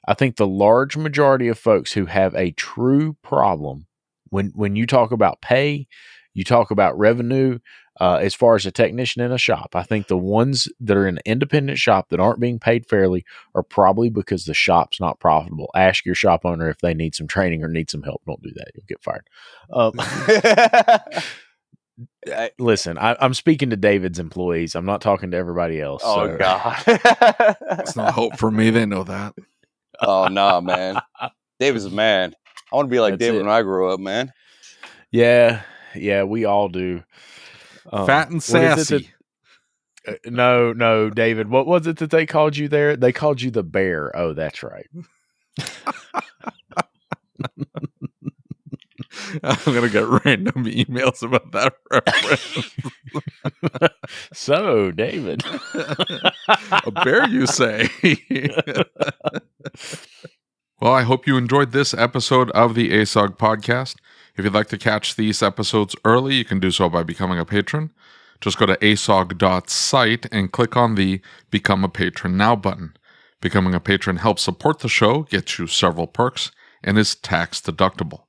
I think the large majority of folks who have a true problem when you talk about pay, you talk about revenue, as far as a technician in a shop, I think the ones that are in an independent shop that aren't being paid fairly are probably because the shop's not profitable. Ask your shop owner if they need some training or need some help. Don't do that. You'll get fired. Listen, I'm speaking to David's employees. I'm not talking to everybody else. Oh, so. God. It's not hope for me. They know that. Oh, nah, man. David's a man. I want to be like That's David it. when I grow up, man. Yeah, we all do. Fat and what is it sassy. that- no, David. What was it that they called you there? They called you the bear. Oh, that's right. I'm going to get random emails about that reference. So, David. A bear, you say? Well, I hope you enjoyed this episode of the ASOG podcast. If you'd like to catch these episodes early, you can do so by becoming a patron. Just go to asog.site and click on the Become a Patron Now button. Becoming a patron helps support the show, gets you several perks, and is tax deductible.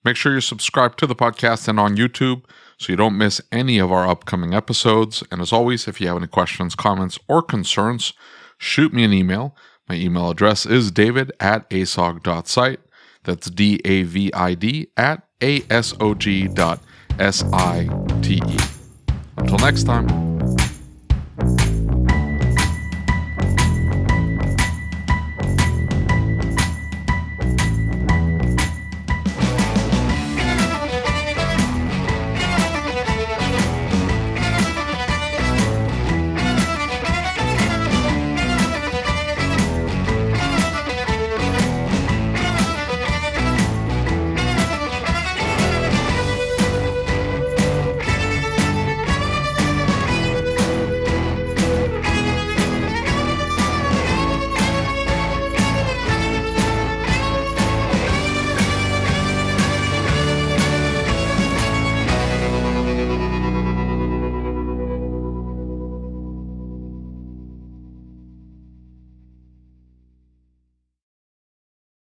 Make sure you subscribe to the podcast and on YouTube so you don't miss any of our upcoming episodes. And as always, if you have any questions, comments, or concerns, shoot me an email. My email address is david@asog.site. That's david@asog.site. Until next time.